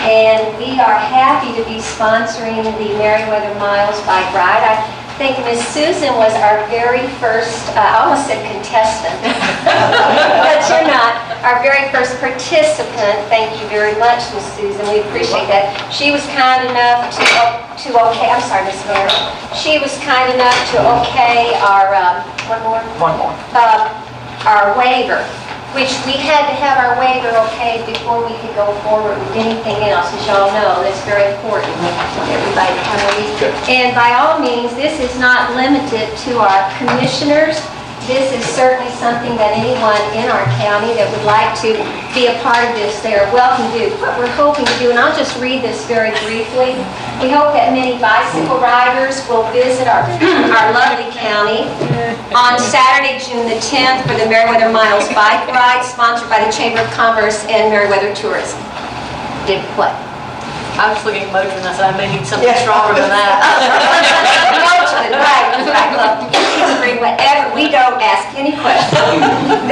and we are happy to be sponsoring the Meriwether Miles Bike Ride. I think Miss Susan was our very first, I almost said contestant, but you're not, our very first participant. Thank you very much, Ms. Susan, we appreciate that. She was kind enough to okay, I'm sorry, Ms. Mayor. She was kind enough to okay our, one more? One more. Our waiver, which we had to have our waiver okay before we could go forward with anything else. As y'all know, that's very important. Everybody have a reason. And by all means, this is not limited to our commissioners. This is certainly something that anyone in our county that would like to be a part of this, they are welcome to do. What we're hoping to do, and I'll just read this very briefly, we hope that many bicycle riders will visit our lovely county on Saturday, June the 10th for the Meriwether Miles Bike Ride, sponsored by the Chamber of Commerce and Meriwether Tourism. Did what? I was looking at Motrin, I said, I may need something stronger than that. Motrin, right, look, bring whatever, we don't ask any questions.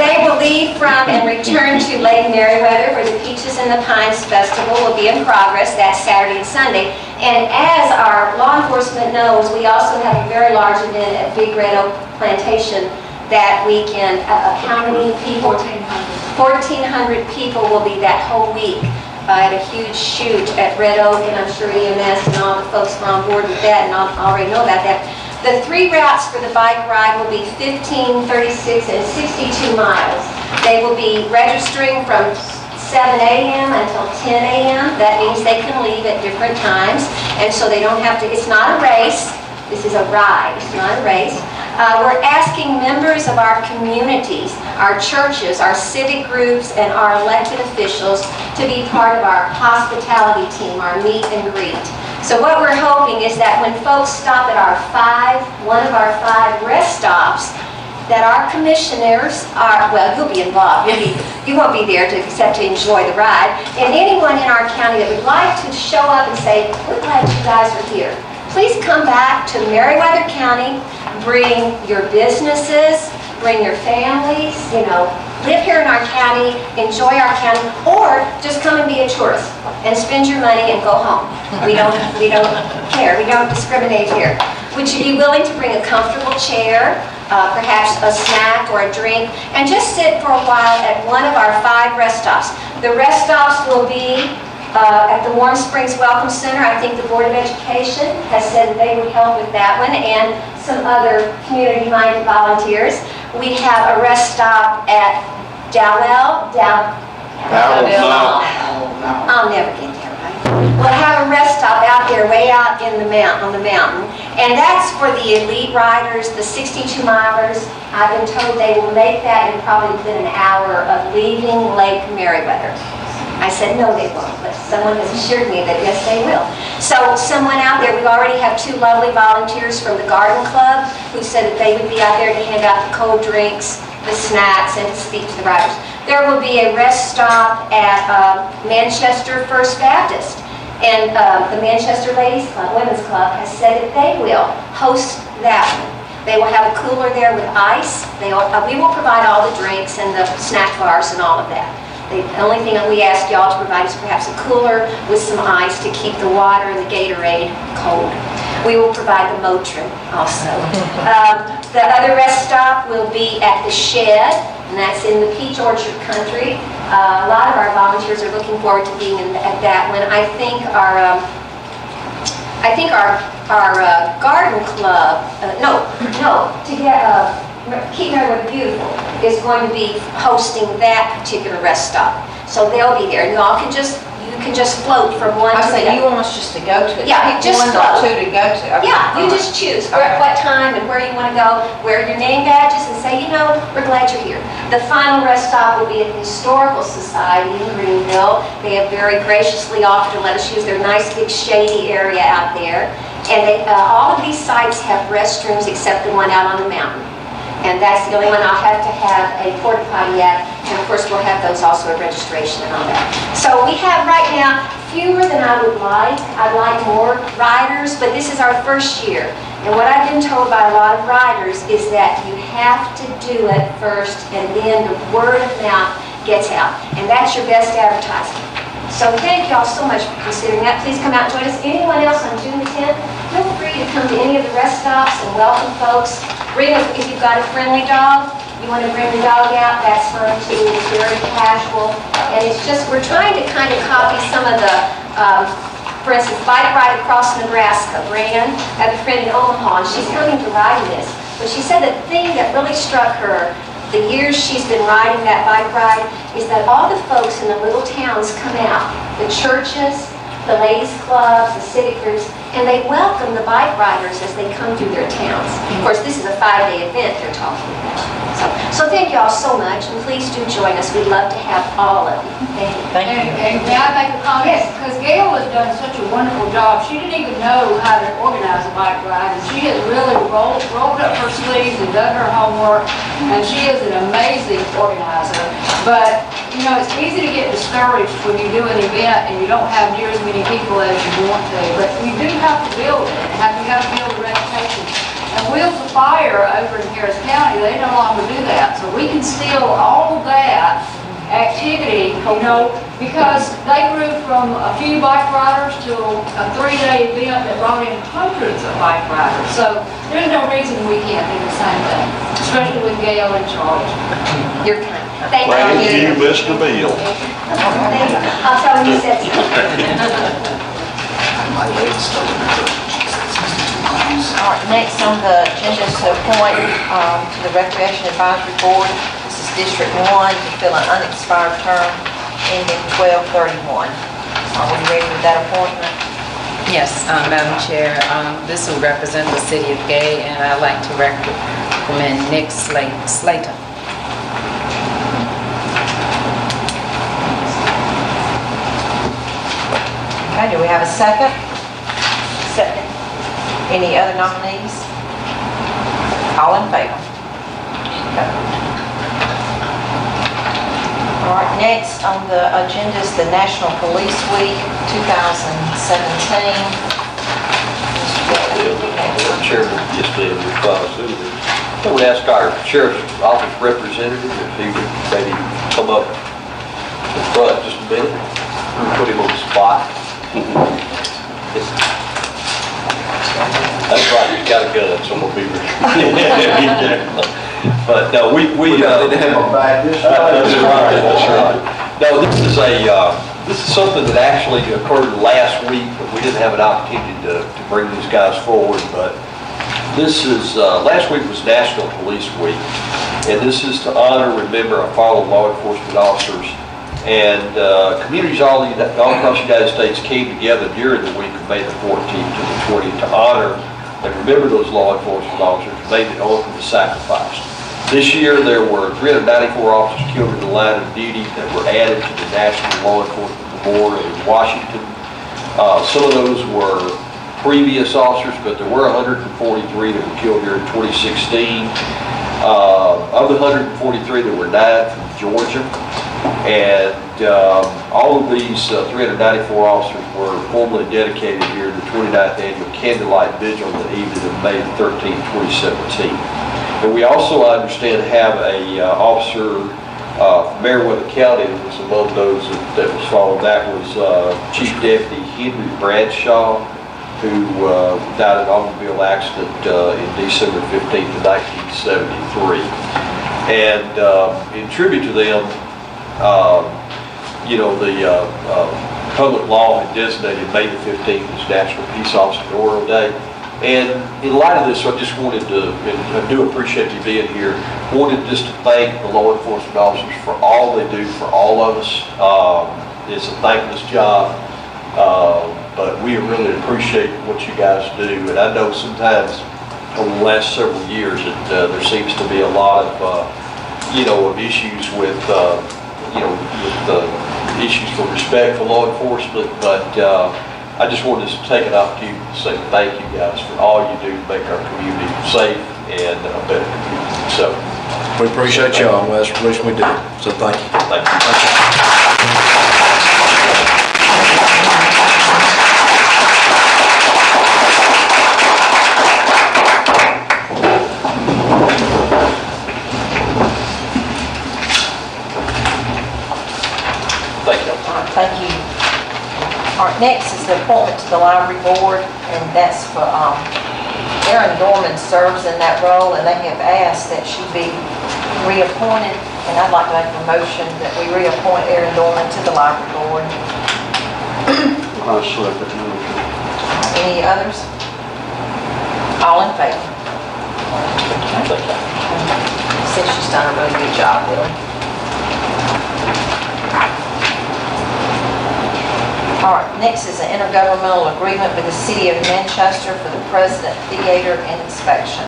They will leave from and return to Lake Meriwether, where the Peaches and the Pines Festival will be in progress that Saturday and Sunday. And as our law enforcement knows, we also have a very large event at Big Red Oak Plantation that weekend. How many people? 1,400 people will be that whole week. At a huge shoot at Red Oak, and I'm sure EMS and all the folks are on board with that and already know about that. The 3 routes for the bike ride will be 15, 36, and 62 miles. They will be registering from 7 a.m. until 10 a.m. That means they can leave at different times, and so they don't have to, it's not a race, this is a ride, it's not a race. We're asking members of our communities, our churches, our civic groups, and our elected officials to be part of our hospitality team, our meet and greet. So what we're hoping is that when folks stop at one of our 5 rest stops, that our commissioners are, well, you'll be involved. You won't be there except to enjoy the ride. And anyone in our county that would like to show up and say, we're glad you guys are here, please come back to Meriwether County, bring your businesses, bring your families, live here in our county, enjoy our county, or just come and be a tourist and spend your money and go home. We don't care. We don't discriminate here. Would you be willing to bring a comfortable chair, perhaps a snack or a drink, and just sit for a while at one of our 5 rest stops? The rest stops will be at the Warm Springs Welcome Center. I think the Board of Education has said that they would help with that one, and some other community-minded volunteers. We have a rest stop at Dowell. I'll never get there, right? We'll have a rest stop out there, way out in the on the mountain, and that's for the elite riders, the 62-milers. I've been told they will make that in probably within an hour of leaving Lake Meriwether. I said, no, they won't, but someone has assured me that yes, they will. So someone out there, we already have 2 lovely volunteers from the Garden Club who said that they would be out there to hand out the cold drinks, the snacks, and to speak to the riders. There will be a rest stop at Manchester First Baptist, and the Manchester Ladies Club, Women's Club, has said that they will host that one. They will have a cooler there with ice. We will provide all the drinks and the snack bars and all of that. The only thing that we ask y'all to provide is perhaps a cooler with some ice to keep the water and the Gatorade cold. We will provide the Motrin also. The other rest stop will be at the Shed, and that's in the Peach Orchard country. A lot of our volunteers are looking forward to being at that one. I think our garden club, Keep Meriwether Beautiful is going to be hosting that particular rest stop. So they'll be there, and you can just float from one to the other. You want us just to go to it? Yeah, Pick just one float. or 2 to go to. Okay. Yeah, you just choose what time and where you want to go, wear your name badges, and say, we're glad you're here. The final rest stop will be at the Historical Society in Greenville. They have very graciously offered to let us use their nice big shady area out there. And all of these sites have restrooms except the one out on the mountain. And that's the only one I'll have to have a porta potty at. And of course, we'll have those also at registration and all that. So we have right now fewer than I would like. I'd like more riders, but this is our first year. And what I've been told by a lot of riders is that you have to do it first, and then the word of mouth gets out. And that's your best advertising. So thank you all so much for considering that. Please come out and join us. Anyone else on June the 10th, feel free to come to any of the rest stops and welcome folks. If you've got a friendly dog, You want to bring the dog out, that's fun too. It's very casual. And it's just, we're trying to kind of copy some of the, for instance, Bike Ride Across Nebraska. Bran, I have a friend in Omaha, and she's coming to ride this. But she said the thing that really struck her, the years she's been riding that bike ride, is that all the folks in the little towns come out. The churches, the ladies' clubs, the civic groups, and they welcome the bike riders as they come through their towns. Of course, this is a 5-day event they're talking about. So thank you all so much, and please do join us. We'd love to have all of you. Thank you. And may I make a comment? Yes. Because Gail has done such a wonderful job. She didn't even know how to organize a bike ride, and she has really rolled up her sleeves and done her homework, and she is an amazing organizer. But, you know, it's easy to get discouraged when you do an event and you don't have near as many people as you want to. But you do have to build it. You have to build a reputation. And Wheels of Fire over in Harris County, they no longer do that. So we can steal all of that activity, you know, because they grew from a few bike riders to a 3-day event that brought in hundreds of bike riders. So there's no reason we can't do the same thing, especially with Gail in charge. You're kind. Thank Thank you, Mr. Bill. I'll tell when you said All right, next on the agenda is to appoint to the Recreation Advisory Board. This is District 1 to fill an unexpired term ending 12/31. Are we ready with that appointment? Yes, Madam Chair, this will represent the city of Gay, and I'd like to recommend Nick Slater. Okay, do we have a second? Second. Any other nominees? All in favor? Okay. All right, next on the agenda is the National Police Week 2017. Chairman, just to I would ask our Sheriff's Office representative if he would maybe come up in front just a minute. Put him on the spot. That's right, he's got a gun, so we'll be ready. But no, we need to have him back this time. That's right. No, this is something that actually occurred last week, but we didn't have an opportunity to bring these guys forward. But this is, last week was National Police Week, and this is to honor, remember, our fallen law enforcement officers. And communities all across the United States came together during the week of May the 14th to the 20th to honor and remember those law enforcement officers who made the ultimate sacrifice. This year there were 394 officers killed in the line of duty that were added to the National Law Enforcement Memorial in Washington. Some of those were previous officers, but there were 143 that were killed here in 2016. Of the 143, there were 9 from Georgia. And all of these 394 officers were formally dedicated here in the 29th Annual Candlelight Vigil on the evening of May 13, 2017. And we also, I understand, have a officer from Meriwether County that was among those that was followed. That was Chief Deputy Henry Bradshaw, who died in an automobile accident in December 15, 1973. And in tribute to them, the public law had designated May the 15th as National Peace Officer Memorial Day. And in light of this, I just wanted to, and I do appreciate you being here, wanted just to thank the law enforcement officers for all they do for all of us. It's a thankless job, but we really appreciate what you guys do. And I know sometimes over the last several years that there seems to be a lot of, of issues with issues for respect for law enforcement, but I just wanted to take an opportunity to say thank you guys for all you do to make our community safe and a better community. So We appreciate y'all, and that's the reason we do it. So thank you. thank you. Thank you. All right, next is the appointment to the library board, and that's for, Erin Dorman serves in that role, and they have asked that she be reappointed, and I'd like to make a motion that we reappoint Aaron Dorman to the library board. I second the motion. Any others? All in favor? Said she's done a really good job, Billy. All right, next is an intergovernmental agreement with the City of Manchester for the President Theater and inspection.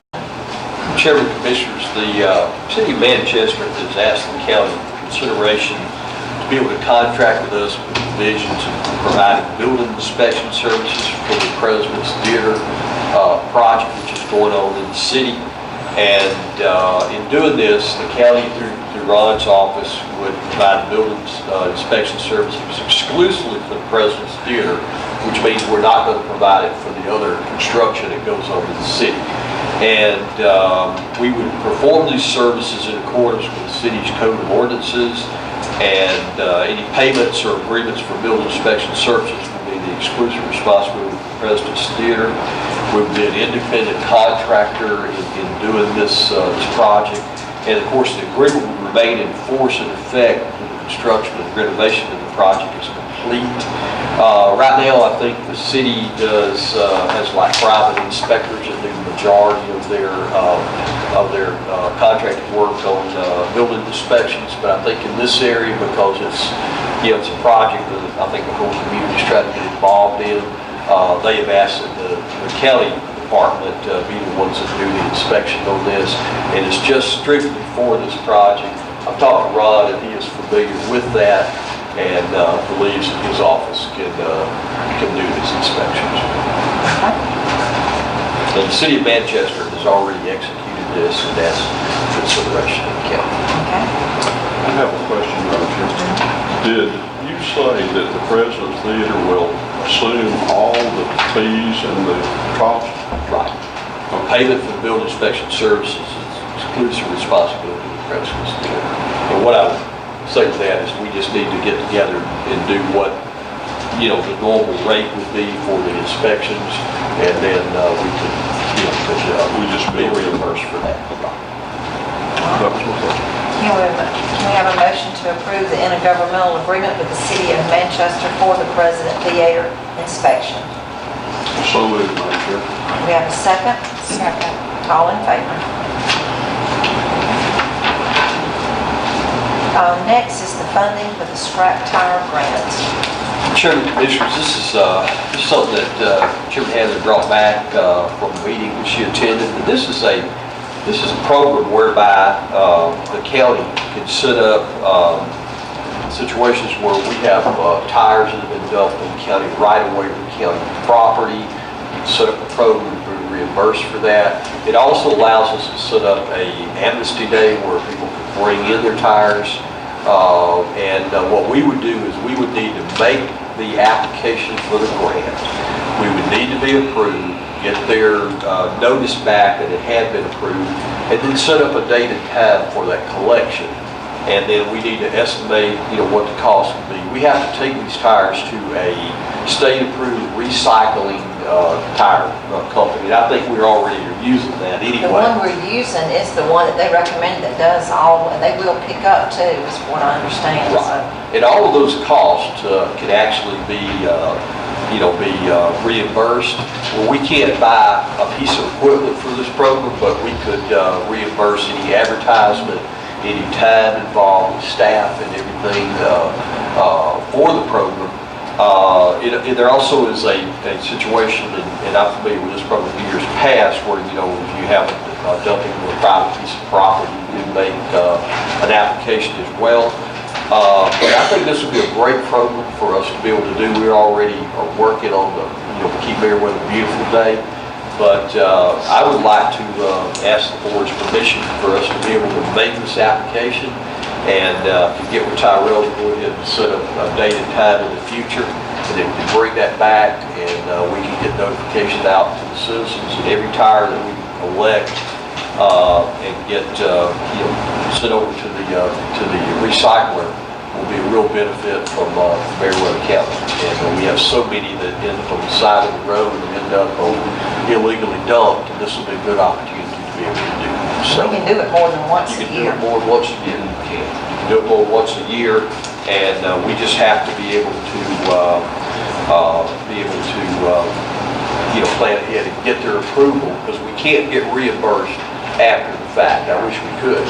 Chairman Commissioners, the City of Manchester has asked the county for consideration to be able to contract with us with the vision to provide building inspection services for the President's Theater project, which is going on in the city. And in doing this, the county, through Ron's office, would provide building inspection services exclusively for the President's Theater, which means we're not going to provide it for the other construction that goes on in the city. And we would perform these services in accordance with the city's code of ordinances, and any payments or agreements for building inspection services will be the exclusive responsibility of the President's Theater. We would be an independent contractor in doing this project. And of course, the agreement would remain in force and effect when the construction and renovation of the project is complete. Right now, I think the city has like private inspectors that do the majority of their contracted work on building inspections. But I think in this area, because it's a project that I think the whole community is trying to get involved in, they have asked that the county department be the ones that do the inspection on this, and it's just strictly for this project. I've talked to Ron, and he is familiar with that, and believes that his office can do these inspections. And the City of Manchester has already executed this, and that's consideration of the county. I have a question, Madam Chair. Did you say that the President's Theater will assume all the fees and the costs? Right. Payment for building inspection services is exclusive responsibility of the President's Theater. And what I would say to that is we just need to get together and do what, the normal rate would be for the inspections, and then we could, we just be reimbursed for that. Can we have a motion to approve the intergovernmental agreement with the City of Manchester for the President Theater inspection? So moved, Madam Chair. We have a second? Second. All in favor? Next is the funding for the scrap tire grant. Chairman, Commissioners, this is something that Chairman Hanley brought back from a meeting that she attended. And this is a program whereby the county can set up situations where we have tires that have been dumped on the county right away from county property. We can set up a program to be reimbursed for that. It also allows us to set up an amnesty day where people can bring in their tires. What we would do is we would need to make the application for the grant. We would need to be approved, get their notice back that it had been approved, and then set up a date and time for that collection. And then we need to estimate, what the cost would be. We have to take these tires to a state-approved recycling tire company. And I think we're already using that anyway. The one we're using is the one that they recommend that does all, and they will pick up too, is what I understand. Right. So. And all of those costs can actually be reimbursed. Well, we can't buy a piece of equipment for this program, but we could reimburse any advertisement, any time involved with staff and everything for the program. There also is a situation, and I'm familiar with this program in years past, where if you have a dumping of a private piece of property, you can make an application as well. But I think this would be a great program for us to be able to do. We already are working on the Keep Meriwether a Beautiful Day. But I would like to ask the board's permission for us to be able to make this application, and to get with Tyrell to go ahead and set up a date and time in the future, and then we can bring that back, and we can get notification out to the citizens, and every tire that we elect and get sent over to the recycler will be a real benefit from Meriwether County. And we have so many that end up on the side of the road and end up illegally dumped, and this will be a good opportunity to be able to do that. So We can do it more than once you a can do year. it more than once a year. You can do it more than once a year, and we just have to be able to, plan ahead and get their approval, because we can't get reimbursed after the fact. I wish we could,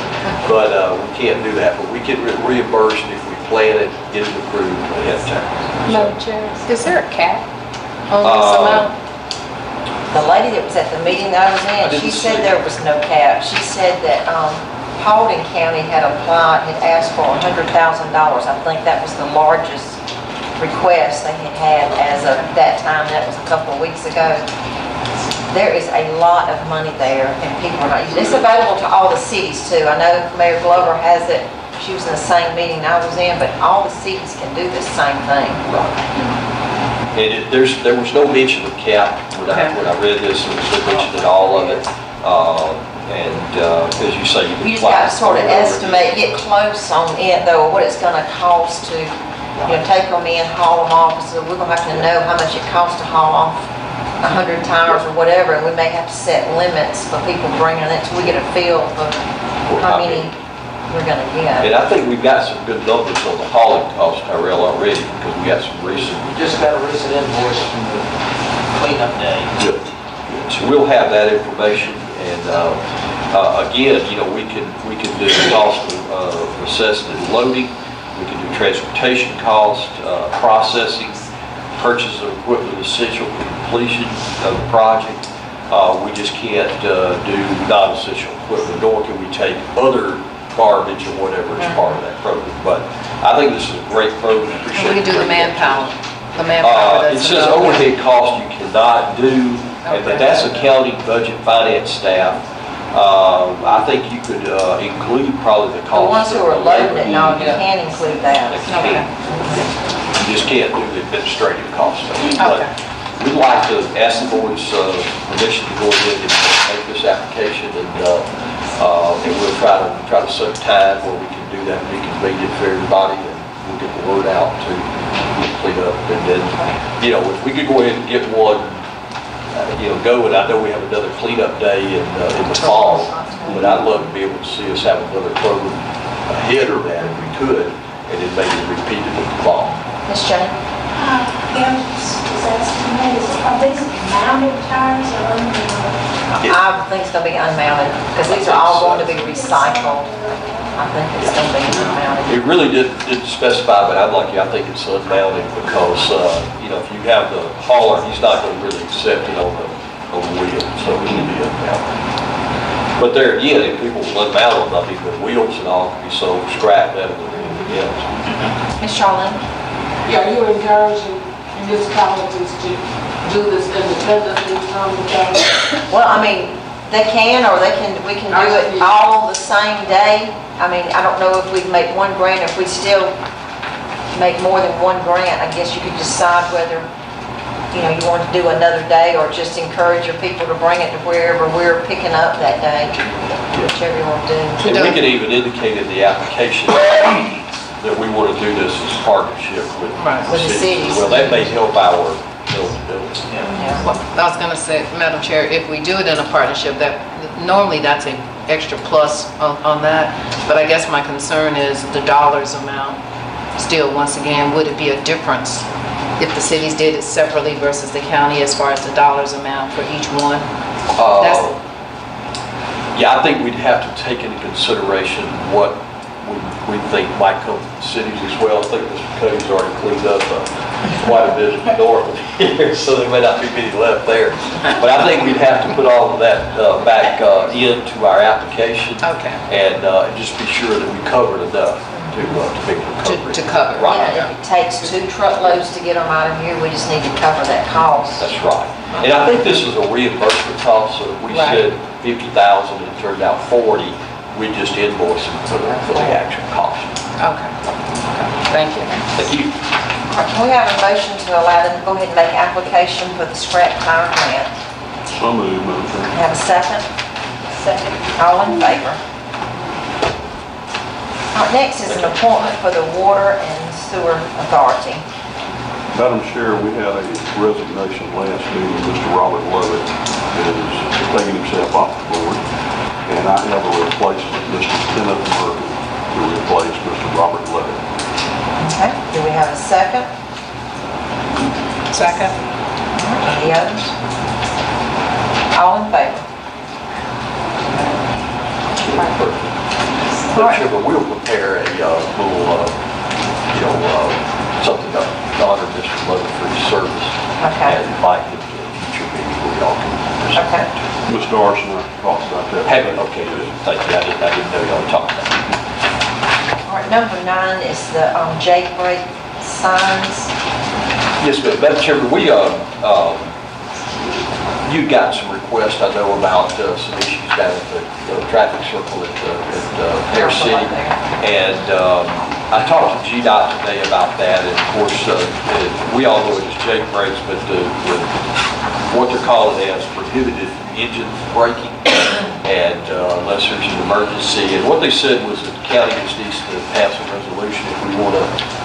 but we can't do that. But we get reimbursed if we plan it, get it approved ahead of time. Madam Chair, is there a cap on this amount? The lady that was at the meeting that I was in, she didn't said see. there was no cap. She said that Paulding County had applied, had asked for $100,000. I think that was the largest request they had as of that time. That was a couple of weeks ago. There is a lot of money there, and people are not, it's available to all the cities too. I know Mayor Glover has it. She was in the same meeting I was in, but all the cities can do the same thing. And there was no mention of cap when I read this. There was no mention at all of it. As you say, you can You just got to sort of estimate, get close on it though, what it's gonna cost to, take them in, haul them off. So we're gonna have to know how much it costs to haul off 100 tires or whatever, and we may have to set limits for people bringing it, so we get a feel for how many we're gonna get. And I think we've got some good numbers on the hauling cost, Tyrell, already, because we got some recent. Just got a recent invoice from the cleanup day. Good. So we'll have that information, and again, we can do cost of assessing and loading. We can do transportation cost, processing, purchase of equipment essential for completion of the project. We just can't do non-essential equipment, nor can we take other garbage or whatever is part of that program. But I think this is a great program. Appreciate We can do the it. manpower. The manpower It that's says involved. overhead cost you cannot do, but that's accounting, budget, finance staff. I think you could include probably the The cost. ones who of are the loading labor. it, no, you can include that. You can't. You just can't do the administrative cost of it. Okay. But we'd like to ask the board's permission to go ahead and make this application, and we'll try to set a time where we can do that, be convenient for everybody, and we'll get the word out to clean up. And then, if we could go ahead and get one, going, I know we have another cleanup day in the fall, but I'd love to be able to see us have another program ahead of that if we could, and then maybe repeat it in the fall. Ms. Jane? Pam was asking me, are these mounted tires or unmounted? I think it's gonna be unmounted, because these are all going to be recycled. I think it's gonna be unmounted. It really didn't specify, but I'm like you, I think it's unmounted because, if you have the hauler, he's not going to really accept it on the wheel, so it should be unmounted. But there again, if people unmount them, I mean, the wheels and all can be sold scrap better than anything else. Ms. Charlene? Yeah, you're encouraging municipalities to do this independently from the county? Well, I mean, they can, or we can do it all the same day. I mean, I don't know if we'd make one grant, if we still make more than one grant, I guess you could decide whether, you want to do another day, or just encourage your people to bring it to wherever we're picking up that day, whichever you want to do. And we can even indicate in the application that we want to do this as a partnership with With the the cities. cities. Well, that may help our eligibility. Yeah. Well, I was gonna say, Madam Chair, if we do it in a partnership, that, normally that's an extra plus on that, but I guess my concern is the dollars amount. Still, once again, would it be a difference if the cities did it separately versus the county as far as the dollars amount for each one? That's- Yeah, I think we'd have to take into consideration what we think might come from the cities as well. I think Mr. Cody's already cleaned up quite a bit of the north here, so there may not be many left there. But I think we'd have to put all of that back into our application. Okay. And just be sure that we covered enough to be able to cover it. To cover. Right. Yeah, if it takes 2 truckloads to get them out of here, we just need to cover that cost. That's right. And I think this is a reimbursement cost, so if we Right. said 50,000 and it turned out 40, we just invoice them for the actual cost. Okay. Thank you. Thank you. All right, can we have a motion to allow them to go ahead and make application for the scrap tire grant? So moved, Madam Chair. Have a second? Second. All in favor? All right, next is an appointment for the Water and Sewer Authority. Madam Chair, we had a resignation last meeting. Mr. Robert Lovett is taking himself off the board. And I have a replacement, Mr. Kenneth Murphy, to replace Mr. Robert Levitt. Okay, do we have a second? Second. Any others? All in favor? Sure, but we'll prepare a little, something to honor Mr. Levitt for his service. Okay. And invite him to a future meeting where y'all can Okay. participate. Ms. Darson, I talked about that. Have it, okay, thank you, I didn't know y'all talked about it. All right, number 9 is the Jake break signs. Yes, ma'am. Madam Chairman, you got some requests, I know, about some issues down at the traffic circle at Pear City. And I talked to GDOT today about that, and of course, we all know it as Jake breaks, but what they're calling as prohibited engine braking, and unless there's an emergency. And what they said was that the county just needs to pass a resolution if we want to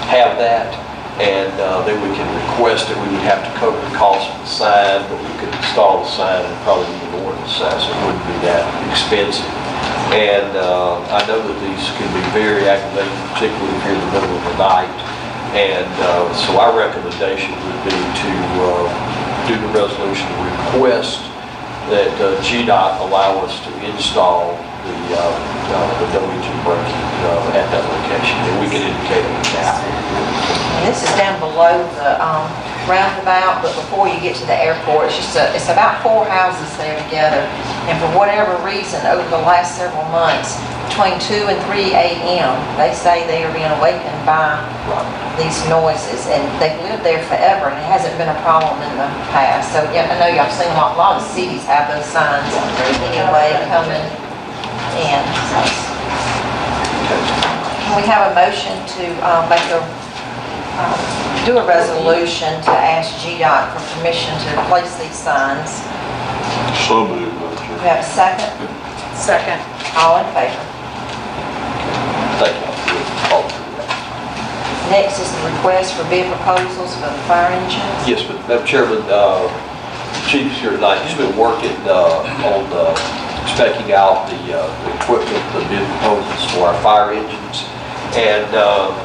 have that. And then we can request that we would have to cover the cost of the sign, but we could install the sign and probably even order the sign, so it wouldn't be that expensive. And I know that these can be very aggravating, particularly if you're in the middle of the night. And so our recommendation would be to do the resolution to request that GDOT allow us to install the no engine braking at that location, and we can indicate it now. And this is down below the roundabout, but before you get to the airport, it's about 4 houses there together. And for whatever reason, over the last several months, between 2 and 3 a.m., they say they are being awakened by these noises, and they've lived there forever, and it hasn't been a problem in the past. So yeah, I know y'all seen a lot of cities have those signs anyway coming in. Can we have a motion to do a resolution to ask GDOT for permission to place these signs? So moved, Madam Do Chair. we have a second? Second. All in favor? Thank you all for that. Next is the request for bid proposals for the fire engines. Yes, but Madam Chairman, Chief is here tonight. He's been working on specking out the equipment, the bid proposals for our fire engines. And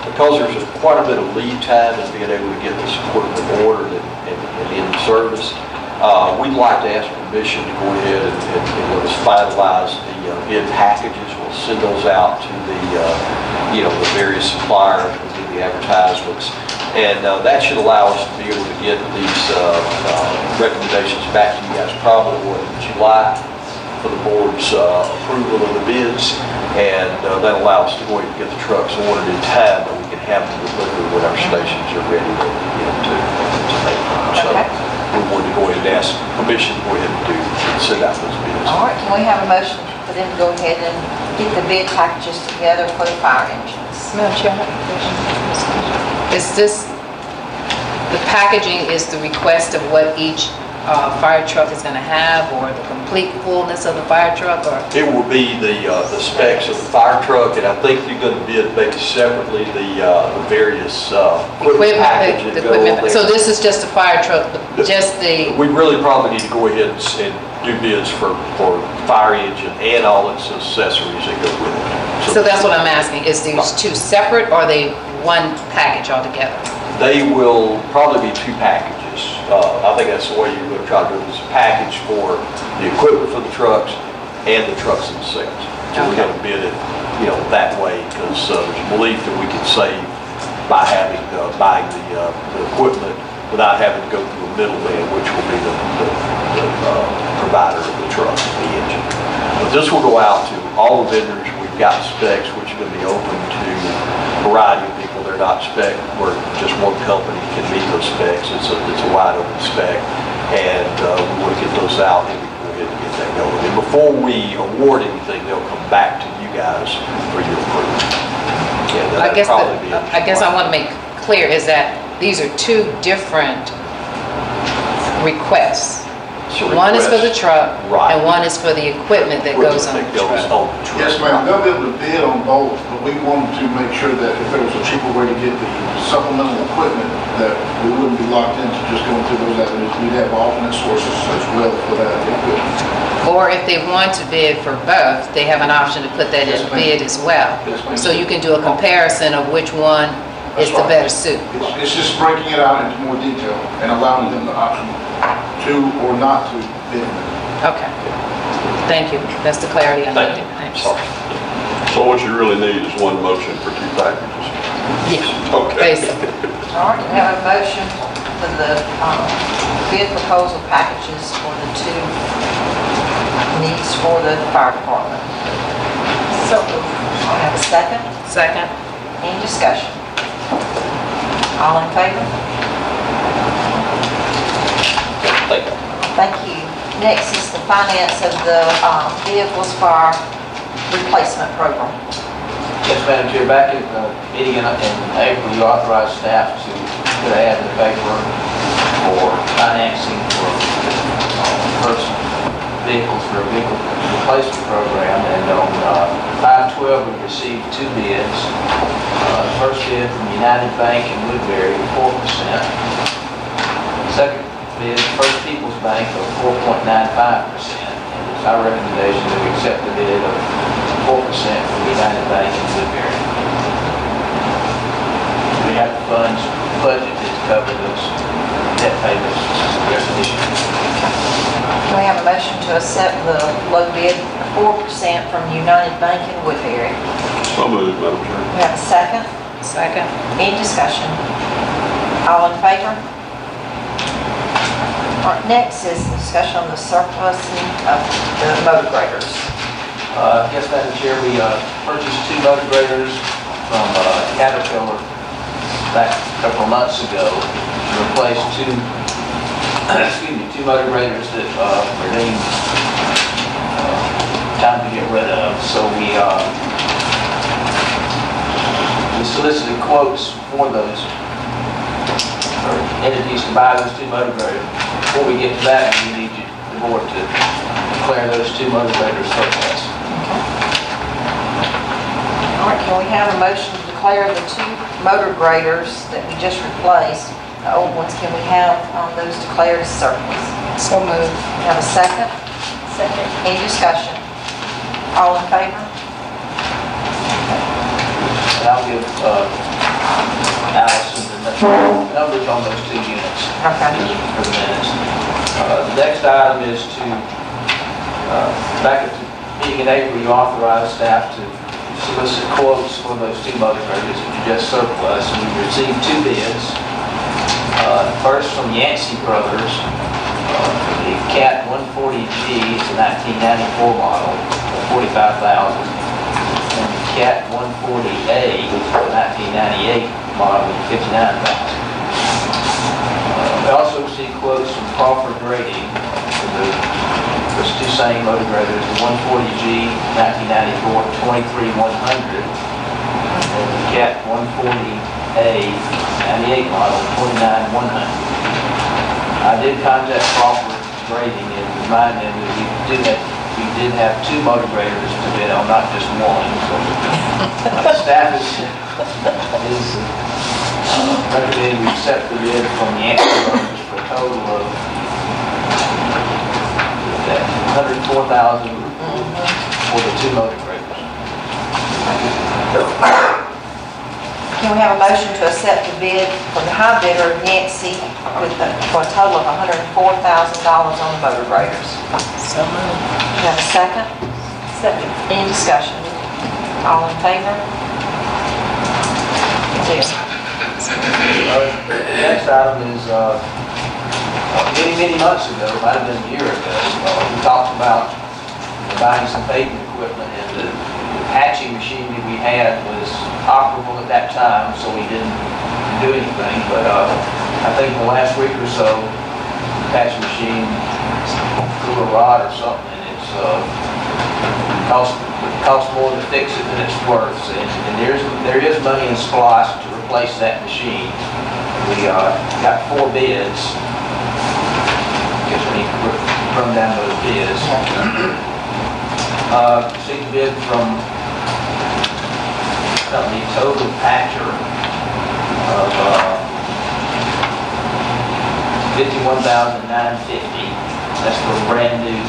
because there's quite a bit of lead time in being able to get this equipment ordered and in service, we'd like to ask permission to go ahead and let us finalize the bid packages. We'll send those out to the various suppliers, we'll do the advertisements. And that should allow us to be able to get these recommendations back to you guys probably in July for the board's approval of the bids. And that allows us to go ahead and get the trucks ordered in time that we can have them delivered when our stations are ready to make them. So we wanted to go ahead and ask permission to go ahead and send out those bids. All right, can we have a motion for them to go ahead and get the bid packages together for the fire engines? Madam Chair, I have a question. Is this, the packaging is the request of what each fire truck is going to have, or the complete fullness of the fire truck, or? It will be the specs of the fire truck, and I think you're going to bid maybe separately the various equipment packages that go on there. So this is just a fire truck, just the, We really probably need to go ahead and do bids for fire engine and all its accessories that go with it. so that's what I'm asking. Is these two separate, or are they one package altogether? They will probably be 2 packages. I think that's the way you're going to try to do it, is a package for the equipment for the trucks and the trucks themselves. So we're going to bid it, that way, because there's a belief that we can save by buying the equipment without having to go through a middleman, which will be the provider of the truck and the engine. But this will go out to all the vendors. We've got specs, which are going to be open to a variety of people. They're not spec where just one company can meet those specs. It's a wide open spec, and we want to get those out and we can go ahead and get that going. And before we award anything, they'll come back to you guys for your approval. I guess I want to make clear is that these are 2 different requests. a One is for the request. truck, Right. and one is for the equipment that goes on the That goes truck. on the truck. Yes, ma'am, they'll be able to bid on both, but we wanted to make sure that if there was a cheaper way to get the supplemental equipment, that we wouldn't be locked into just going through those avenues. We'd have alternate sources as well for that equipment. Or if they want to bid for both, they have an option to put that in Yes, a ma'am. bid as well. Yes, ma'am. So you can do a comparison of which one is the better suit. It's just breaking it out into more detail and allowing them the option to or not to bid on it. Okay. Thank you. That's the clarity I Thank needed. you. Thanks. Sorry. So what you really need is one motion for 2 packages. Yeah, Okay. basically. All right, we have a motion for the bid proposal packages for the 2 needs for the fire department. So, I have a second. Second. Any discussion? All in favor? Thank you. Thank you. Next is the finance of the vehicles for our replacement program. Yes, Madam Chair, back at the meeting in April, you authorized staff to put an ad in the paper for financing for personal vehicles for a vehicle replacement program, and on 5/12, we received 2 bids. First bid from United Bank in Woodbury, 4%. Second bid, First People's Bank of 4.95%. And it's our recommendation that we accept the bid of 4% from United Bank in Woodbury. We have the funds budgeted to cover those debt payments resolution. Can we have a motion to accept the low bid of 4% from United Bank in Woodbury? So moved, Madam Chair. We have a second. Second. Any discussion? All in favor? All right, next is discussion on the surplusing of the motor graders. Yes, Madam Chair, we purchased 2 motor graders from Caterpillar back a couple of months ago to replace 2 motor graders that were deemed time to get rid of. So we solicited quotes for those entities to buy those 2 motor graders. Before we get to that, we need the board to declare those 2 motor graders surplus. All right, can we have a motion to declare the 2 motor graders that we just replaced, the old ones, can we have those declared as surplus? So moved. Have a second? Second. Any discussion? All in favor? And I'll give Allison the numbers on those 2 units. Okay. For the minutes. The next item is to, back at the meeting in April, you authorized staff to solicit quotes for those 2 motor graders that you just surplus, and we received 2 bids. First from Yancey Brothers, the CAT 140G, it's a 1994 model, $45,000. And the CAT 140A, which is a 1998 model, $59,000. We also received quotes from Crawford Grading for those 2 same motor graders, the 140G 1994 $23,100, and the CAT 140A 98 model $49,100. I did contact Crawford Grading and remind them that we did have 2 motor graders to bid on, not just 1. So staff is recommending we accept the bid from the Yancey Brothers for a total of $104,000 for the 2 motor graders. Can we have a motion to accept the bid from the high bidder, Nancy, for a total of $104,000 on the motor graders? So moved. You have a second? Second. Any discussion? All in favor? There. The next item is, many months ago, it might have been a year ago, we talked about buying some paving equipment, and the patching machine that we had was operable at that time, so we didn't do anything. But I think in the last week or so, the patching machine grew a rod or something, and it's cost more to fix it than it's worth. And there is money in SPLOST to replace that machine. We got 4 bids. Guess we need to run down those bids. Received a bid from company Total Patcher of $51,950. That's for a brand new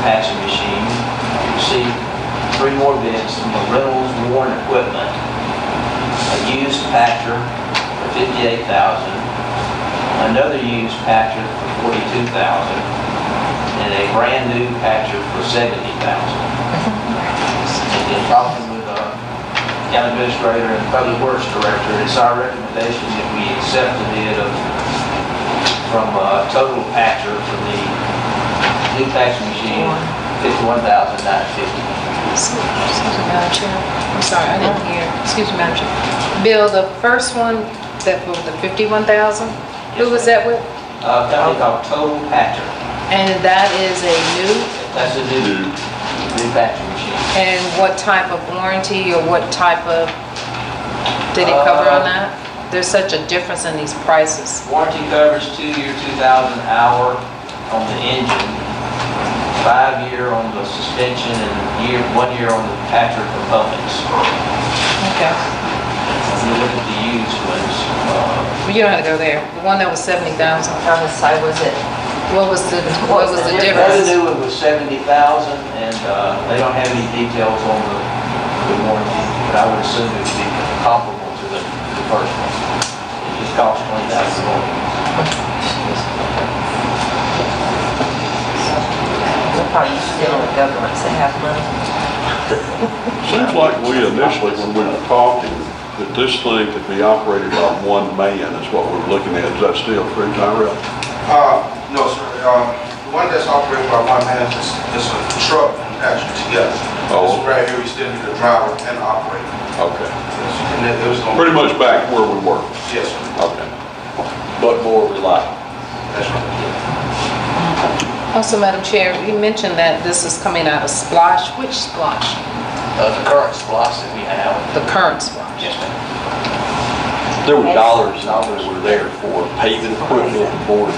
patching machine. We received 3 more bids from the Reynolds Warren Equipment, a used patcher for $58,000, another used patcher for $42,000, and a brand new patcher for $70,000. In talking with County Administrator and Public Works Director, it's our recommendation that we accept the bid from Total Patcher for the new patching machine, $51,950. Excuse me, Madam Chair. I'm sorry, I didn't hear. Excuse me, Madam Chair. Bill, the first one, that was the 51,000, who was that with? A company called Total Patcher. And that is a new, That's a new patching machine. and what type of warranty or what type of, did it cover on that? There's such a difference in these prices. Warranty covers 2-year, 2,000 hour on the engine, 5-year on the suspension, and 1 year on the patcher components. Okay. When you look at the used ones, You don't have to go there. The one that was 70,000. I would say, was it, What was the the difference? new one was 70,000, and they don't have any details on the warranty, but I would assume it would be comparable to the first one. It just costs $20,000 more. we're probably still in governments that have money. Seems like we initially, when we were talking, that this thing could be operated by one man is what we're looking at. Is that still true, Tyrell? No, sir. The one that's operated by one man is a truck and patching together. Oh. This right here, we still need a driver and operator. Okay. Yes, and it was gonna Pretty much back where we were. Yes, sir. Okay. But more reliable. That's right. Also, Madam Chair, you mentioned that this is coming out of Splosh. Which Splosh? The current SPLOST that we have. The current Splosh. Yes, ma'am. There were dollars that were there for paving equipment. The board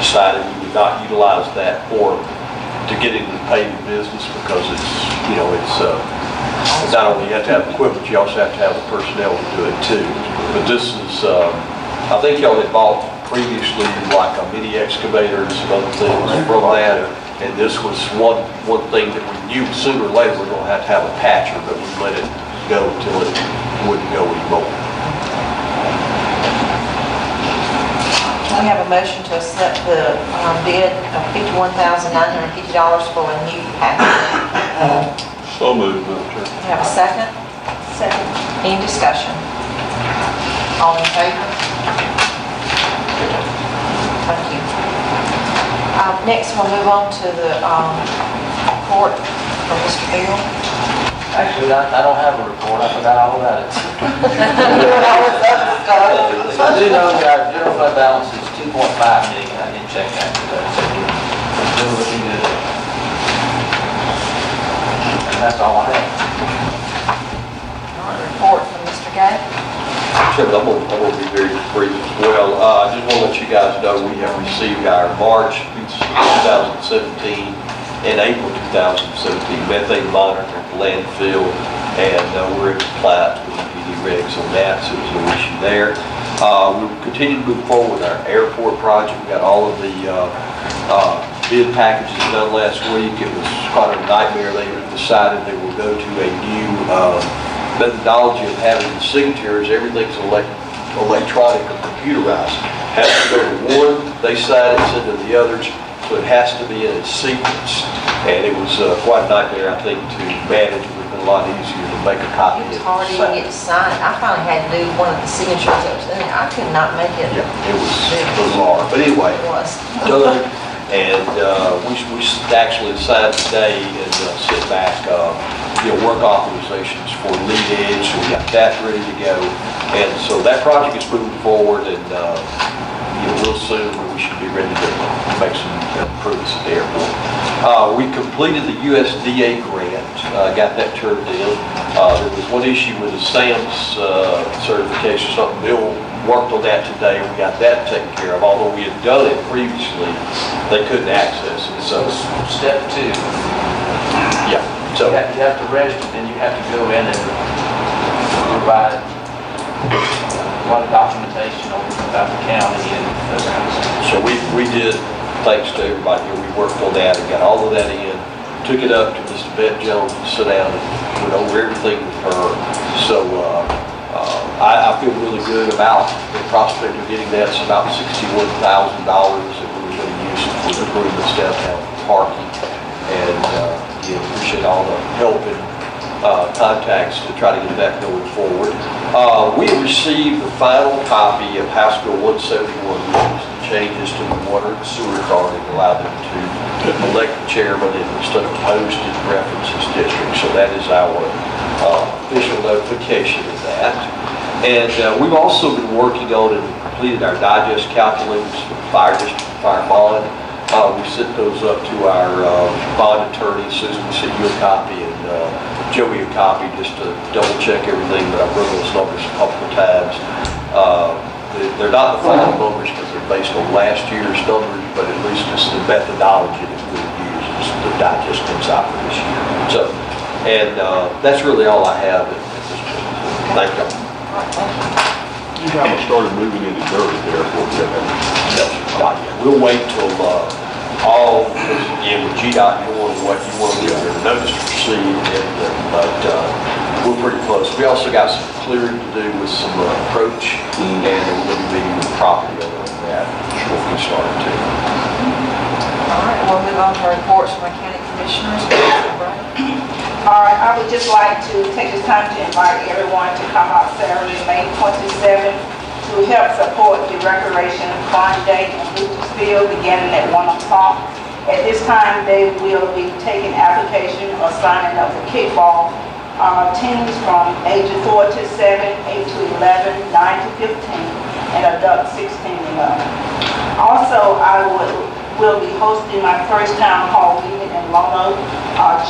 decided we would not utilize that to get into the paving business because it's, not only you have to have equipment, you also have to have the personnel to do it too. But this is, I think y'all had bought previously like a mini excavator and some other things from that. And this was one thing that we knew sooner or later we're going to have a patcher, but we let it go until it wouldn't go anymore. We have a motion to accept the bid of $51,950 for a new patcher. So moved, Madam Chair. We have a second? Second. Any discussion? All in favor? Thank you. Next, we'll move on to the report from Mr. Bill. Actually, I don't have a report. I forgot all about it. I do know that our general fund balance is 2.5 million. I didn't check that today, so we're still looking good. And that's all I have. Report from Mr. Gay. Chairman, I'm going to be very brief as well. I just want to let you guys know we have received our March 2017 and April 2017 methane monitor at the landfill, and we're in compliance with EPD regs on that, so there's no issue there. We continue to move forward with our airport project. We got all of the bid packages done last week. It was quite a nightmare. They decided they will go to a new methodology of having the signatures. Everything's electronic or computerized. Has to go to one, they sign it, send to the others, so it has to be in a sequence. And it was quite a nightmare, I think, to manage. It would have been a lot easier to make a copy of It's it. hard to even get to sign it. I finally had to do one of the signatures that was in there. I could not make it. Yeah, it was bizarre. But anyway, It was. done. And we actually decided today and sit back, work authorizations for lead edge. So we got that ready to go. And so that project is moving forward, and real soon we should be ready to make some improvements at the airport. We completed the USDA grant, got that turned in. There was one issue with the SAMS certification, something Bill worked on that today, we got that taken care of, although we had done it previously, they couldn't access it, so, Step 2, you yeah, so. have to register, then you have to go in and provide a lot of documentation about the county and those kinds of things. So we did, thanks to everybody here, we worked on that and got all of that in, took it up to Ms. Bette Jones to sit down and went over everything with her. So I feel really good about the prospect of getting that. It's about $61,000 that we were going to use for the improvements downtown parking. And again, appreciate all the help and contacts to try to get that going forward. We received the final copy of House Bill 171, which is the changes to the water and sewer authority to allow them to elect the chairman instead of posted references district. So that is our official notification of that. And we've also been working on and completed our digest calculators for the fire district, fire bond. We sent those up to our bond attorney, Susan. We sent you a copy and Joey a copy just to double check everything, but I've run those numbers a couple of times. They're not the final numbers because they're based on last year's numbers, but at least it's the methodology that we use is the digest comes out for this year. So, and that's really all I have at this point. Thank you. You haven't started moving any dirt at the airport yet, have you? No, not yet. We'll wait till all, again, with GDOT doing what you want to do, their notice to proceed, but we're pretty close. We also got some clearing to do with some approach, and we're going to be meeting with the property owner on that before we start too. All right, we'll move on to our reports from our county commissioners. All right, I would just like to take this time to invite everyone to come out Saturday, May 27th, to help support the Recreation Fun Day in Lucasville, beginning at 1 o'clock. At this time, they will be taking application or signing up for kickball teams from age of 4 to 7, 8 to 11, 9 to 15, and adult 16 and up. Also, I will be hosting my first town hall meeting in Lono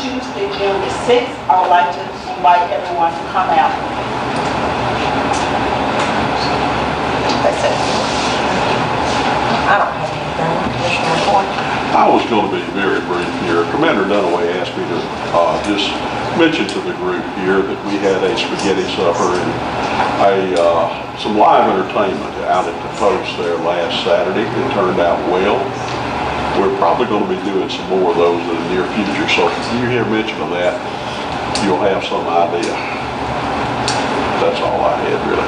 Tuesday, June the 6th. I would like to invite everyone to come out. That's it. I don't have anything. Commissioner Boyd? I was going to be very brief here. Commander Dunaway asked me to just mention to the group here that we had a spaghetti supper and some live entertainment out at the post there last Saturday. It turned out well. We're probably going to be doing some more of those in the near future. So if you hear mention of that, you'll have some idea. That's all I had, really.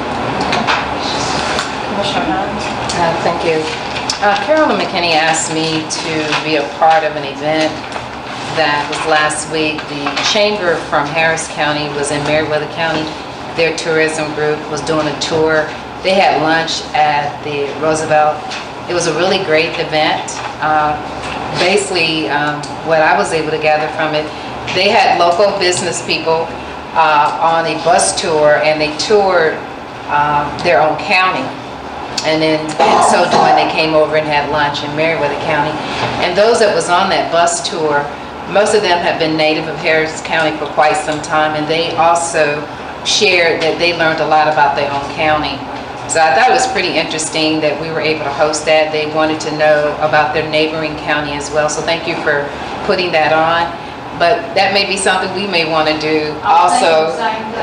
Commissioner Hines? Thank you. Carolyn McKinney asked me to be a part of an event that was last week. The chamber from Harris County was in Meriwether County. Their tourism group was doing a tour. They had lunch at the Roosevelt. It was a really great event. Basically, what I was able to gather from it, they had local business people on a bus tour, and they toured their own county. And then in so doing, they came over and had lunch in Meriwether County. And those that was on that bus tour, most of them have been native of Harris County for quite some time, and they also shared that they learned a lot about their own county. So I thought it was pretty interesting that we were able to host that. They wanted to know about their neighboring county as well. So thank you for putting that on. But that may be something we may want to do also,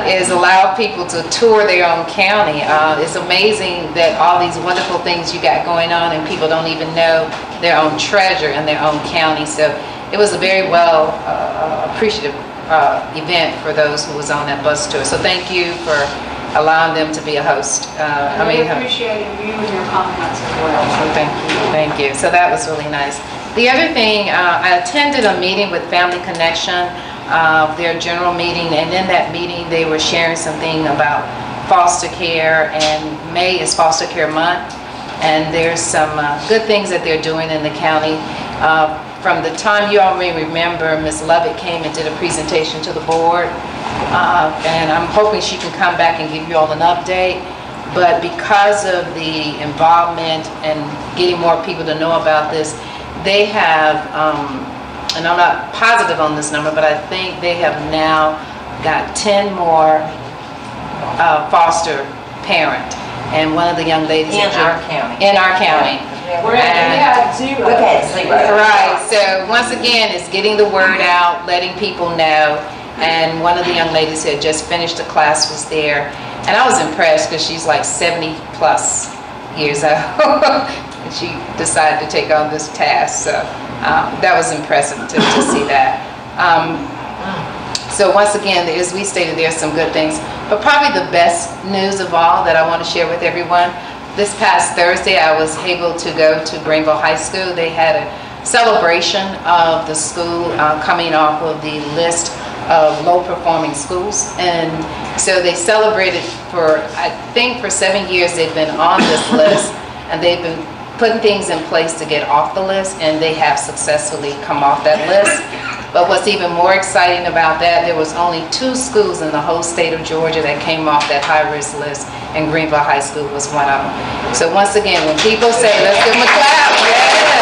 is allow people to tour their own county. It's amazing that all these wonderful things you got going on and people don't even know their own treasure in their own county. So it was a very well appreciative event for those who was on that bus tour. So thank you for allowing them to be a host. We appreciate you and your comments as well. So thank you. So that was really nice. The other thing, I attended a meeting with Family Connection, their general meeting, and in that meeting they were sharing something about foster care, and May is Foster Care Month, and there's some good things that they're doing in the county. From the time you all may remember, Ms. Lovett came and did a presentation to the board, and I'm hoping she can come back and give you all an update. But because of the involvement and getting more people to know about this, they have, and I'm not positive on this number, but I think they have now got 10 more foster parent and one of the young ladies. In our county. In our county. We had zero. We've had zero. Right, so once again, it's getting the word out, letting people know. And one of the young ladies who had just finished a class was there. And I was impressed because she's like 70 plus years old. And she decided to take on this task, so that was impressive to see that. So once again, as we stated, there's some good things. But probably the best news of all that I want to share with everyone, this past Thursday, I was able to go to Greenville High School. They had a celebration of the school coming off of the list of low-performing schools. And so they celebrated for, I think for 7 years they've been on this list, and they've been putting things in place to get off the list, and they have successfully come off that list. But what's even more exciting about that, there was only 2 schools in the whole state of Georgia that came off that high-risk list, and Greenville High School was one of them. So once again, when people say, let's give them a clap, yes.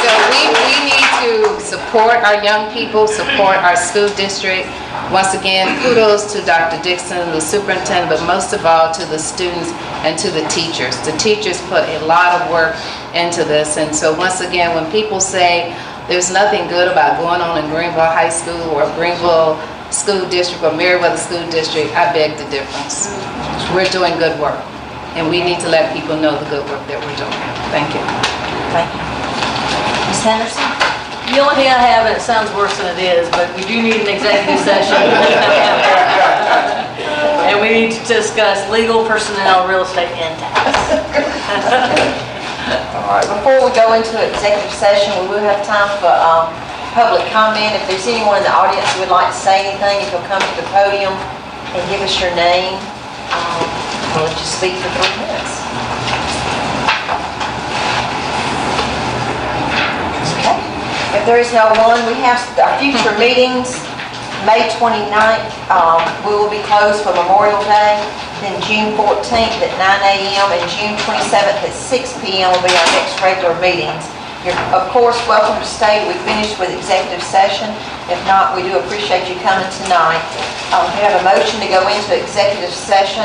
So we need to support our young people, support our school district. Once again, kudos to Dr. Dixon, the superintendent, but most of all to the students and to the teachers. The teachers put a lot of work into this, and so once again, when people say there's nothing good about going on in Greenville High School or Greenville School District or Meriwether School District, I beg the difference. We're doing good work, and we need to let people know the good work that we're doing. Thank you. Thank you. Ms. Henderson? The only thing I have, and it sounds worse than it is, but we do need an executive session. And we need to discuss legal, personnel, real estate, and tax. All right, before we go into executive session, we will have time for public comment. If there's anyone in the audience who would like to say anything, if you'll come to the podium and give us your name, we'll let you speak for 3 minutes. Okay. If there is no one, we have our future meetings. May 29th, we will be closed for Memorial Day. Then June 14th at 9 a.m. and June 27th at 6 p.m. will be our next regular meetings. You're, of course, welcome to stay. We finished with executive session. If not, we do appreciate you coming tonight. We have a motion to go into executive session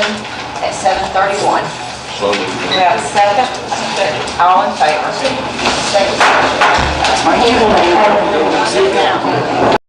at 7:31. So moved. We have a second. All in favor? Thank you.